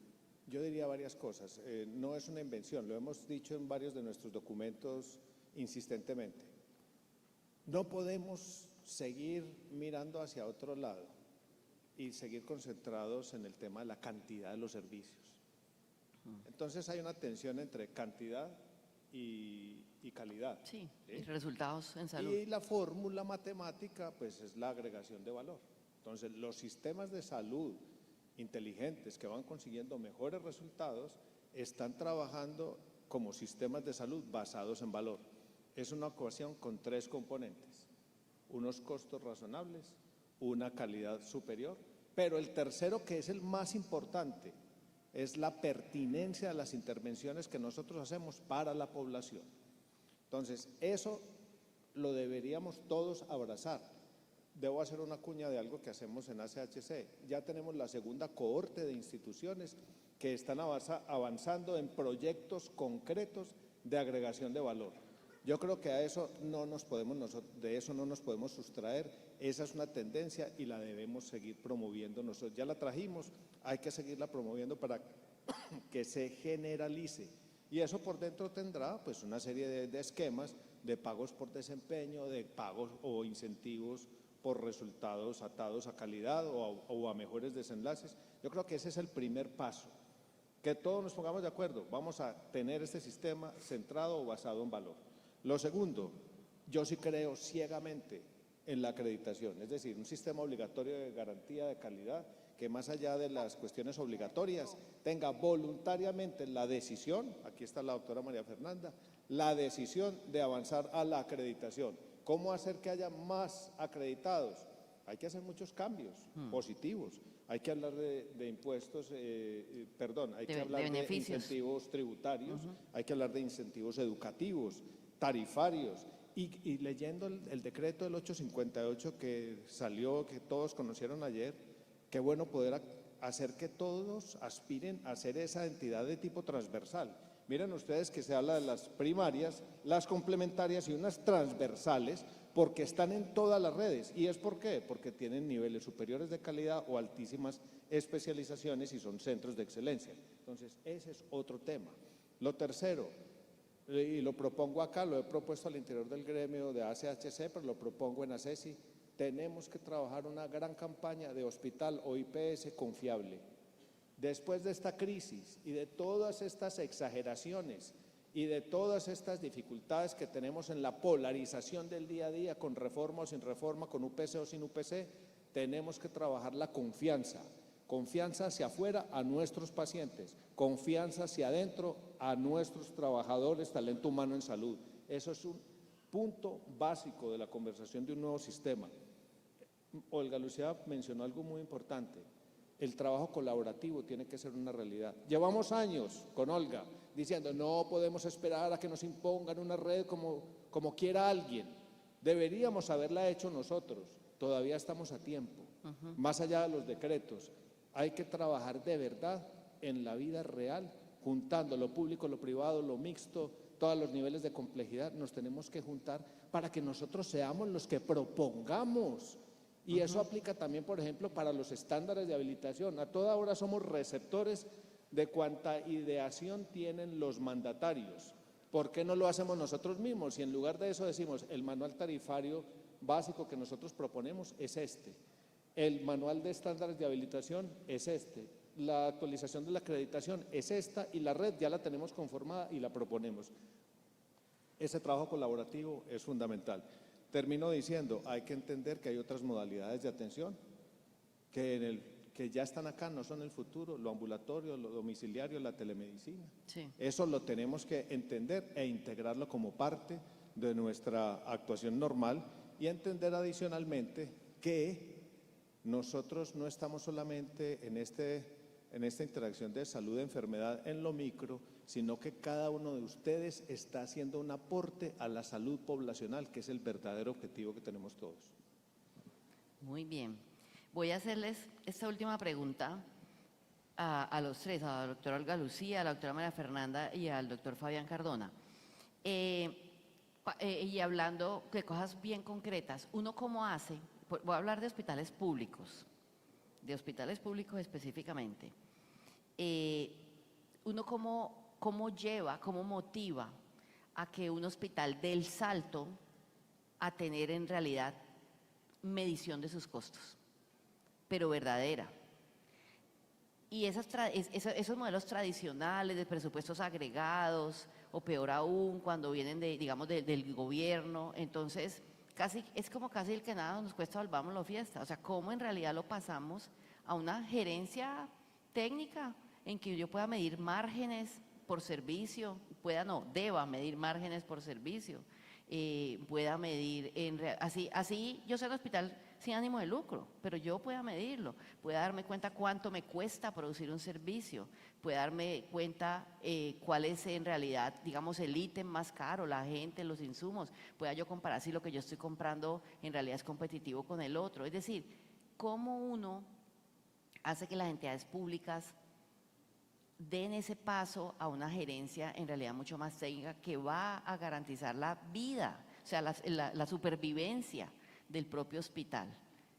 Yo diría varias cosas. No es una invención, lo hemos dicho en varios de nuestros documentos insistentemente. No podemos seguir mirando hacia otro lado y seguir concentrados en el tema de la cantidad de los servicios. Entonces hay una tensión entre cantidad y calidad. Sí, y resultados en salud. Y la fórmula matemática, pues, es la agregación de valor. Entonces, los sistemas de salud inteligentes que van consiguiendo mejores resultados están trabajando como sistemas de salud basados en valor. Es una ecuación con 3 componentes: unos costos razonables, una calidad superior, pero el tercero, que es el más importante, es la pertinencia de las intervenciones que nosotros hacemos para la población. Entonces, eso lo deberíamos todos abrazar. Debo hacer una cuña de algo que hacemos en ACHC. Ya tenemos la segunda cohorte de instituciones que están avanzando en proyectos concretos de agregación de valor. Yo creo que de eso no nos podemos sustraer. Esa es una tendencia y la debemos seguir promoviendo nosotros. Ya la trajimos, hay que seguirla promoviendo para que se generalice. Y eso por dentro tendrá, pues, una serie de esquemas de pagos por desempeño, de pagos o incentivos por resultados atados a calidad o a mejores desenlaces. Yo creo que ese es el primer paso. Que todos nos pongamos de acuerdo, vamos a tener este sistema centrado o basado en valor. Lo segundo, yo sí creo ciegamente en la acreditación, es decir, un sistema obligatorio de garantía de calidad que, más allá de las cuestiones obligatorias, tenga voluntariamente la decisión, aquí está la doctora María Fernanda, la decisión de avanzar a la acreditación. ¿Cómo hacer que haya más acreditados? Hay que hacer muchos cambios positivos. Hay que hablar de impuestos, hay que hablar de incentivos tributarios, hay que hablar de incentivos educativos, tarifarios. Y leyendo el decreto del 858 que salió, que todos conocieron ayer, qué bueno poder hacer que todos aspiren a ser esa entidad de tipo transversal. Miren ustedes que se habla de las primarias, las complementarias y unas transversales, porque están en todas las redes. ¿Y es por qué? Porque tienen niveles superiores de calidad o altísimas especializaciones y son centros de excelencia. Entonces, ese es otro tema. Lo tercero, y lo propongo acá, lo he propuesto al interior del gremio de ACHC, pero lo propongo en ACESI, tenemos que trabajar una gran campaña de hospital o IPS confiable. Después de esta crisis y de todas estas exageraciones y de todas estas dificultades que tenemos en la polarización del día a día, con reforma o sin reforma, con UPC o sin UPC, tenemos que trabajar la confianza. Confianza hacia afuera a nuestros pacientes, confianza hacia adentro a nuestros trabajadores, talento humano en salud. Eso es un punto básico de la conversación de un nuevo sistema. Olga Lucía mencionó algo muy importante. El trabajo colaborativo tiene que ser una realidad. Llevamos años con Olga diciendo, no podemos esperar a que nos impongan una red como quiera alguien. Deberíamos haberla hecho nosotros. Todavía estamos a tiempo. Más allá de los decretos, hay que trabajar de verdad en la vida real, juntando lo público, lo privado, lo mixto, todos los niveles de complejidad. Nos tenemos que juntar para que nosotros seamos los que propongamos. Y eso aplica también, por ejemplo, para los estándares de habilitación. A toda hora somos receptores de cuanta ideación tienen los mandatarios. ¿Por qué no lo hacemos nosotros mismos? Y en lugar de eso decimos, el manual tarifario básico que nosotros proponemos es este. El manual de estándares de habilitación es este. La actualización de la acreditación es esta y la red ya la tenemos conformada y la proponemos. Ese trabajo colaborativo es fundamental. termino diciendo, hay que entender que hay otras modalidades de atención que ya están acá, no son el futuro, lo ambulatorio, lo domiciliario, la telemedicina. Sí. Eso lo tenemos que entender e integrarlo como parte de nuestra actuación normal y entender adicionalmente que nosotros no estamos solamente en esta interacción de salud-enfermedad en lo micro, sino que cada uno de ustedes está haciendo un aporte a la salud poblacional, que es el verdadero objetivo que tenemos todos. Muy bien. Voy a hacerles esta última pregunta a los tres, a la doctora Olga Lucía, a la doctora María Fernanda y al doctor Fabián Cardona. Y hablando de cosas bien concretas, ¿uno cómo hace? Voy a hablar de hospitales públicos específicamente. ¿Uno cómo lleva, cómo motiva a que un hospital dé el salto a tener en realidad medición de sus costos, pero verdadera? Y esos modelos tradicionales de presupuestos agregados, o peor aún, cuando vienen del gobierno, entonces es como casi el que nada nos cuesta, volvámoslo fiesta. O sea, ¿cómo en realidad lo pasamos a una gerencia técnica en que yo pueda medir márgenes por servicio, deba medir márgenes por servicio, pueda medir, así yo soy un hospital sin ánimo de lucro, pero yo pueda medirlo, pueda darme cuenta cuánto me cuesta producir un servicio, pueda darme cuenta cuál es en realidad, digamos, el ítem más caro, la gente, los insumos, pueda yo comparar si lo que yo estoy comprando en realidad es competitivo con el otro. Es decir, cómo uno hace que las entidades públicas den ese paso a una gerencia en realidad mucho más técnica que va a garantizar la vida, o sea, la supervivencia del propio hospital.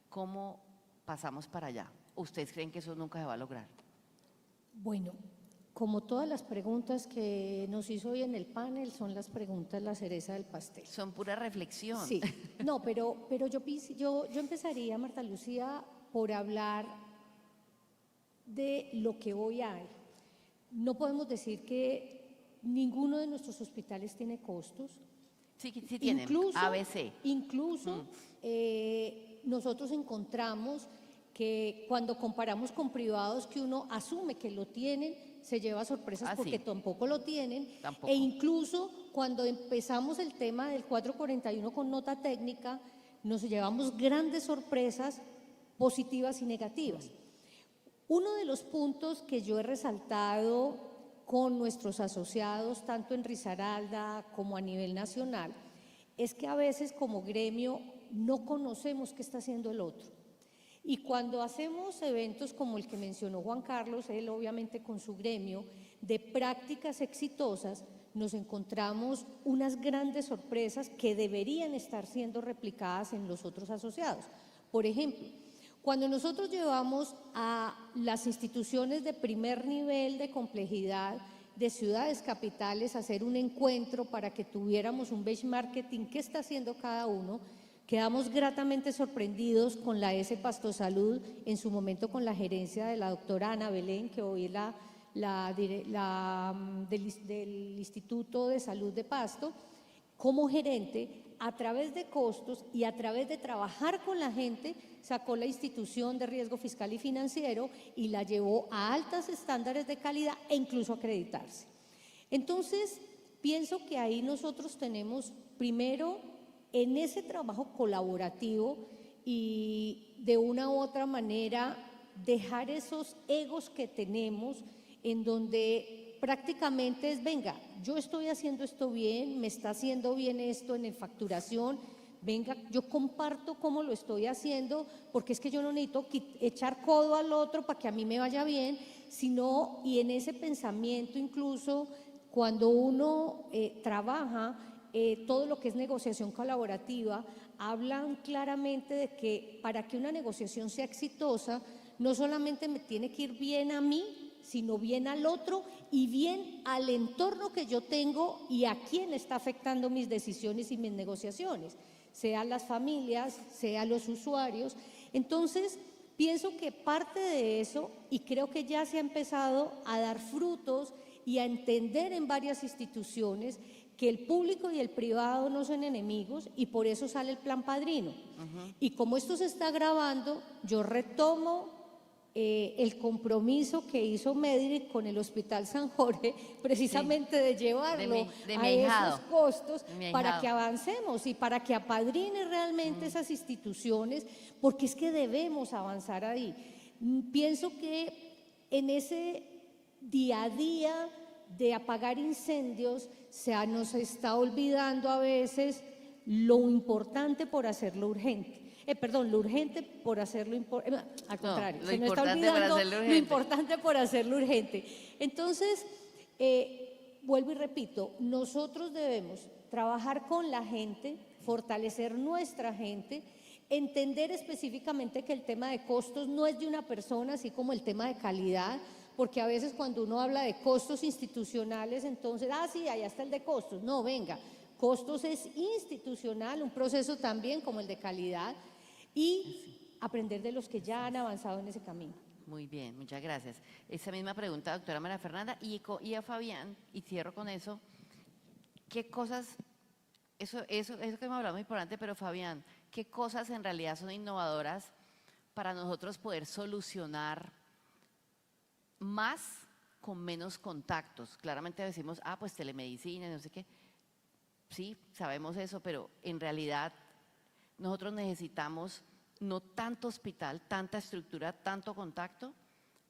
¿Cómo pasamos para allá? ¿Ustedes creen que eso nunca se va a lograr? Bueno, como todas las preguntas que nos hizo hoy en el panel, son las preguntas la cereza del pastel. Son pura reflexión. Sí, no, pero yo empezaría, Marta Lucía, por hablar de lo que hoy hay. No podemos decir que ninguno de nuestros hospitales tiene costos. Sí tienen, Incluso, ABC. Incluso nosotros encontramos que cuando comparamos con privados que uno asume que lo tienen, se lleva sorpresas porque sí. tampoco lo tienen. Tampoco. E incluso cuando empezamos el tema del 441 con nota técnica, nos llevamos grandes sorpresas positivas y negativas. Uno de los puntos que yo he resaltado con nuestros asociados, tanto en Risaralda como a nivel nacional, es que a veces como gremio no conocemos qué está haciendo el otro. Y cuando hacemos eventos como el que mencionó Juan Carlos, él obviamente con su gremio, de prácticas exitosas, nos encontramos unas grandes sorpresas que deberían estar siendo replicadas en los otros asociados. Por ejemplo, cuando nosotros llevamos a las instituciones de primer nivel de complejidad de ciudades capitales a hacer un encuentro para que tuviéramos un benchmarking, ¿qué está haciendo cada uno? Quedamos gratamente sorprendidos con la S Pasto Salud, en su momento con la gerencia de la doctora Ana Belén, que hoy es del Instituto de Salud de Pasto, como gerente, a través de costos y a través de trabajar con la gente, sacó la institución de riesgo fiscal y financiero y la llevó a altos estándares de calidad e incluso a acreditarse. Entonces, pienso que ahí nosotros tenemos, primero, en ese trabajo colaborativo y de una u otra manera dejar esos egos que tenemos en donde prácticamente es, venga, yo estoy haciendo esto bien, me está haciendo bien esto en facturación, venga, yo comparto cómo lo estoy haciendo, porque es que yo no necesito echar codo al otro para que a mí me vaya bien, sino, y en ese pensamiento incluso, cuando uno trabaja todo lo que es negociación colaborativa, hablan claramente de que para que una negociación sea exitosa, no solamente me tiene que ir bien a mí, sino bien al otro y bien al entorno que yo tengo y a quién está afectando mis decisiones y mis negociaciones, sea las familias, sea los usuarios. Entonces, pienso que parte de eso, y creo que ya se ha empezado a dar frutos y a entender en varias instituciones, que el público y el privado no son enemigos y por eso sale el Plan Padrino. Y como esto se está grabando, yo retomo el compromiso que hizo Medric con el Hospital San Jorge, precisamente de llevarlo de a mi ahijado, esos costos de mi para ahijado. que avancemos y para que apadrine realmente esas instituciones, porque es que debemos avanzar ahí. Pienso que en ese día a día de apagar incendios nos está olvidando a veces lo importante por hacerlo urgente. Lo urgente por hacerlo al contrario, lo se nos está importante por olvidando hacerlo lo urgente. importante por hacerlo urgente. Entonces, vuelvo y repito, nosotros debemos trabajar con la gente, fortalecer nuestra gente, entender específicamente que el tema de costos no es de una persona, así como el tema de calidad, porque a veces cuando uno habla de costos institucionales, entonces, sí, allá está el de costos. No, venga, costos es institucional, un proceso también como el de calidad, y aprender de los que ya han avanzado en ese camino. Muy bien, muchas gracias. Esa misma pregunta, doctora María Fernanda, y a Fabián, y cierro con eso, ¿qué cosas, eso que hemos hablado es muy importante, pero Fabián, qué cosas en realidad son innovadoras para nosotros poder solucionar más con menos contactos? Claramente decimos, pues telemedicina, no sé qué. Sí, sabemos eso, pero en realidad nosotros necesitamos no tanto hospital, tanta estructura, tanto contacto,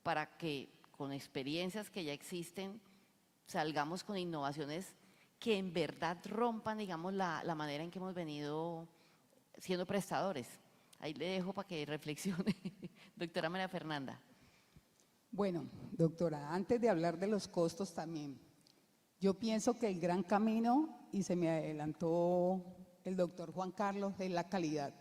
para que con experiencias que ya existen salgamos con innovaciones que en verdad rompan, digamos, la manera en que hemos venido siendo prestadores. Ahí le dejo para que reflexione, doctora María Fernanda. Bueno, doctora, antes de hablar de los costos también, yo pienso que el gran camino, y se me adelantó el doctor Juan Carlos, es la calidad.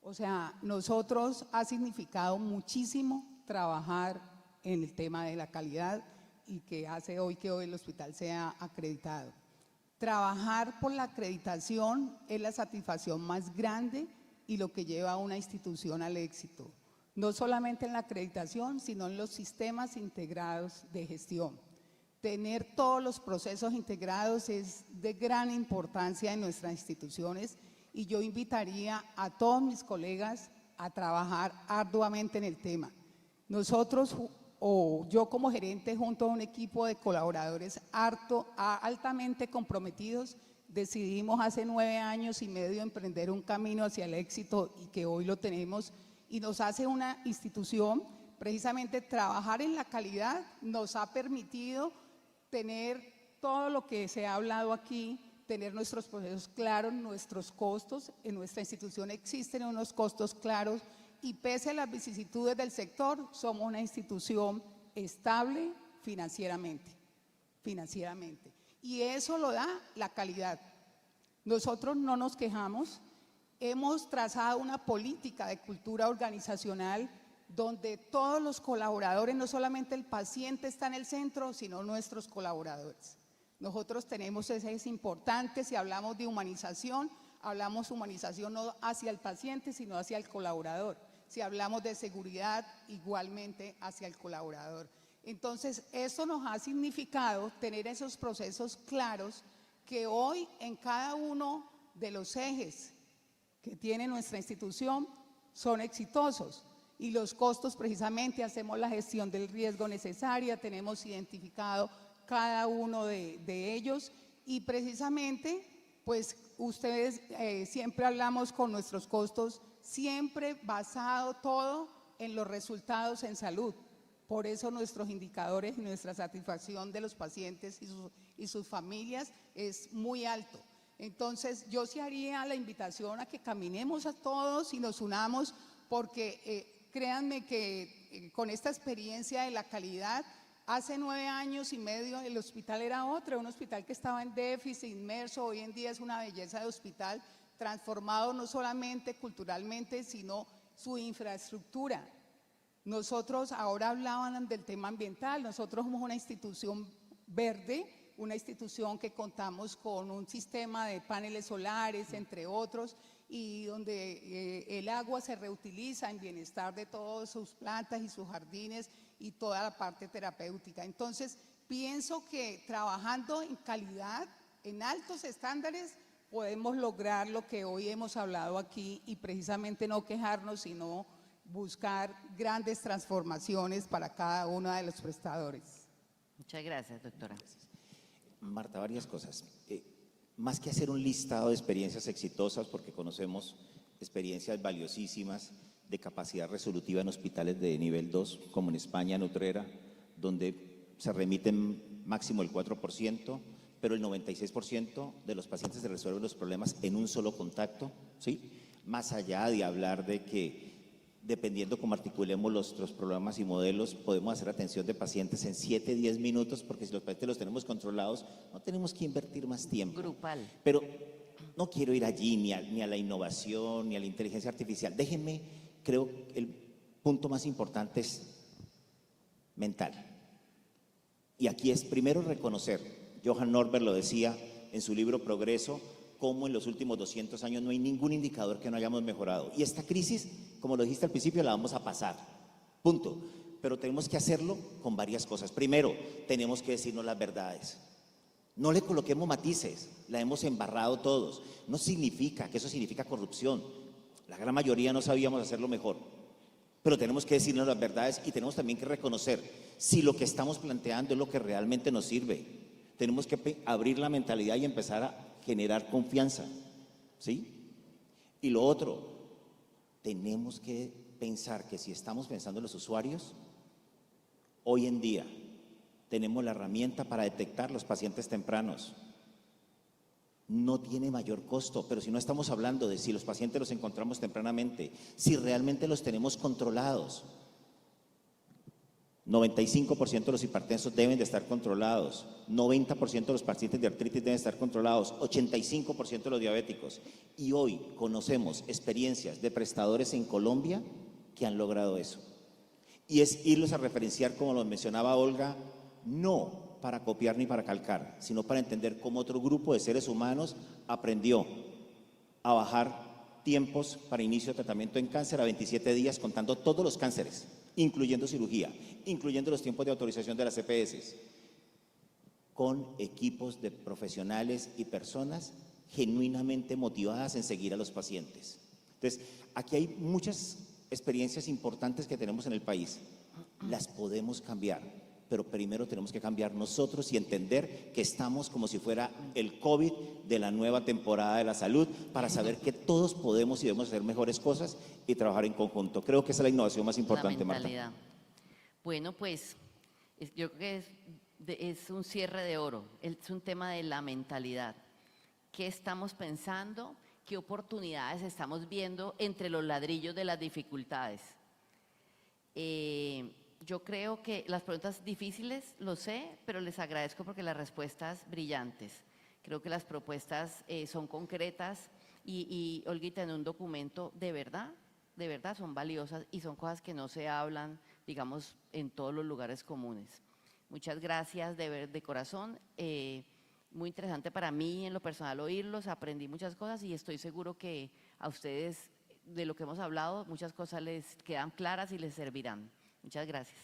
O sea, nosotros ha significado muchísimo trabajar en el tema de la calidad y que hace hoy que hoy el hospital sea acreditado. Trabajar por la acreditación es la satisfacción más grande y lo que lleva a una institución al éxito. No solamente en la acreditación, sino en los sistemas integrados de gestión. Tener todos los procesos integrados es de gran importancia en nuestras instituciones y yo invitaría a todos mis colegas a trabajar arduamente en el tema. Nosotros, o yo como gerente, junto a un equipo de colaboradores altamente comprometidos, decidimos hace 9 años y medio emprender un camino hacia el éxito y que hoy lo tenemos y nos hace una institución. Precisamente trabajar en la calidad nos ha permitido tener todo lo que se ha hablado aquí, tener nuestros procesos claros, nuestros costos. En nuestra institución existen unos costos claros y pese a las vicisitudes del sector, somos una institución estable financieramente. Y eso lo da la calidad. Nosotros no nos quejamos, hemos trazado una política de cultura organizacional donde todos los colaboradores, no solamente el paciente está en el centro, sino nuestros colaboradores. Nosotros tenemos ejes importantes, si hablamos de humanización, hablamos humanización no hacia el paciente, sino hacia el colaborador. Si hablamos de seguridad, igualmente hacia el colaborador. Entonces, esto nos ha significado tener esos procesos claros que hoy en cada uno de los ejes que tiene nuestra institución son exitosos. Y los costos, precisamente, hacemos la gestión del riesgo necesaria, tenemos identificado cada uno de ellos y precisamente, pues ustedes siempre hablamos con nuestros costos, siempre basado todo en los resultados en salud. Por eso nuestros indicadores y nuestra satisfacción de los pacientes y sus familias es muy alto. Entonces, yo sí haría la invitación a que caminemos a todos y nos unamos porque créanme que con esta experiencia de la calidad, hace 9 años y medio el hospital era otro, un hospital que estaba en déficit, inmerso, hoy en día es una belleza de hospital, transformado no solamente culturalmente, sino su infraestructura. Nosotros, ahora hablaban del tema ambiental, nosotros somos una institución verde, una institución que contamos con un sistema de paneles solares, entre otros, y donde el agua se reutiliza en bienestar de todas sus plantas y sus jardines y toda la parte terapéutica. Entonces, pienso que trabajando en calidad, en altos estándares podemos lograr lo que hoy hemos hablado aquí y precisamente no quejarnos, sino buscar grandes transformaciones para cada uno de los prestadores. Muchas gracias, doctora. Marta, varias cosas. Más que hacer un listado de experiencias exitosas, porque conocemos experiencias valiosísimas de capacidad resolutiva en hospitales de nivel 2, como en España, en Utrera, donde se remiten máximo el 4%, pero el 96% de los pacientes se resuelven los problemas en un solo contacto, ¿sí? Más allá de hablar de que, dependiendo cómo articulemos los programas y modelos, podemos hacer atención de pacientes en 7, 10 minutos, porque si los pacientes los tenemos controlados, no tenemos que invertir más tiempo. Grupal. Pero no quiero ir allí ni a la innovación, ni a la inteligencia artificial. Déjenme, creo que el punto más importante es mental. Y aquí es primero reconocer, Johan Norberg lo decía en su libro Progreso, cómo en los últimos 200 años no hay ningún indicador que no hayamos mejorado. Y esta crisis, como lo dijiste al principio, la vamos a pasar, punto. Pero tenemos que hacerlo con varias cosas. Primero, tenemos que decirnos las verdades. No le coloquemos matices, la hemos embarrado todos. No significa que eso significa corrupción. La gran mayoría no sabíamos hacerlo mejor. Pero tenemos que decirnos las verdades y tenemos también que reconocer si lo que estamos planteando es lo que realmente nos sirve. Tenemos que abrir la mentalidad y empezar a generar confianza, ¿sí? Y lo otro, tenemos que pensar que si estamos pensando en los usuarios, hoy en día tenemos la herramienta para detectar los pacientes tempranos. No tiene mayor costo, pero si no estamos hablando de si los pacientes los encontramos tempranamente, si realmente los tenemos controlados. 95% de los hipertensos deben de estar controlados, 90% de los pacientes de artritis deben estar controlados, 85% de los diabéticos. Y hoy conocemos experiencias de prestadores en Colombia que han logrado eso. Y es irlos a referenciar, como lo mencionaba Olga, no para copiar ni para calcar, sino para entender cómo otro grupo de seres humanos aprendió a bajar tiempos para inicio de tratamiento en cáncer a 27 días, contando todos los cánceres, incluyendo cirugía, incluyendo los tiempos de autorización de las EPS, con equipos de profesionales y personas genuinamente motivadas en seguir a los pacientes. Entonces, aquí hay muchas experiencias importantes que tenemos en el país. Las podemos cambiar, pero primero tenemos que cambiar nosotros y entender que estamos como si fuera el COVID de la nueva temporada de la salud, para saber que todos podemos y debemos hacer mejores cosas y trabajar en conjunto. Creo que esa es la innovación más importante, La Marta. mentalidad. Bueno, pues yo creo que es un cierre de oro, es un tema de la mentalidad. ¿Qué estamos pensando? ¿Qué oportunidades estamos viendo entre los ladrillos de las dificultades? Yo creo que las preguntas difíciles, lo sé, pero les agradezco porque las respuestas brillantes. Creo que las propuestas son concretas y Olguita, en un documento de verdad son valiosas y son cosas que no se hablan, digamos, en todos los lugares comunes. Muchas gracias de corazón. Muy interesante para mí en lo personal oírlos, aprendí muchas cosas y estoy seguro que a ustedes, de lo que hemos hablado, muchas cosas les quedan claras y les servirán. Muchas gracias.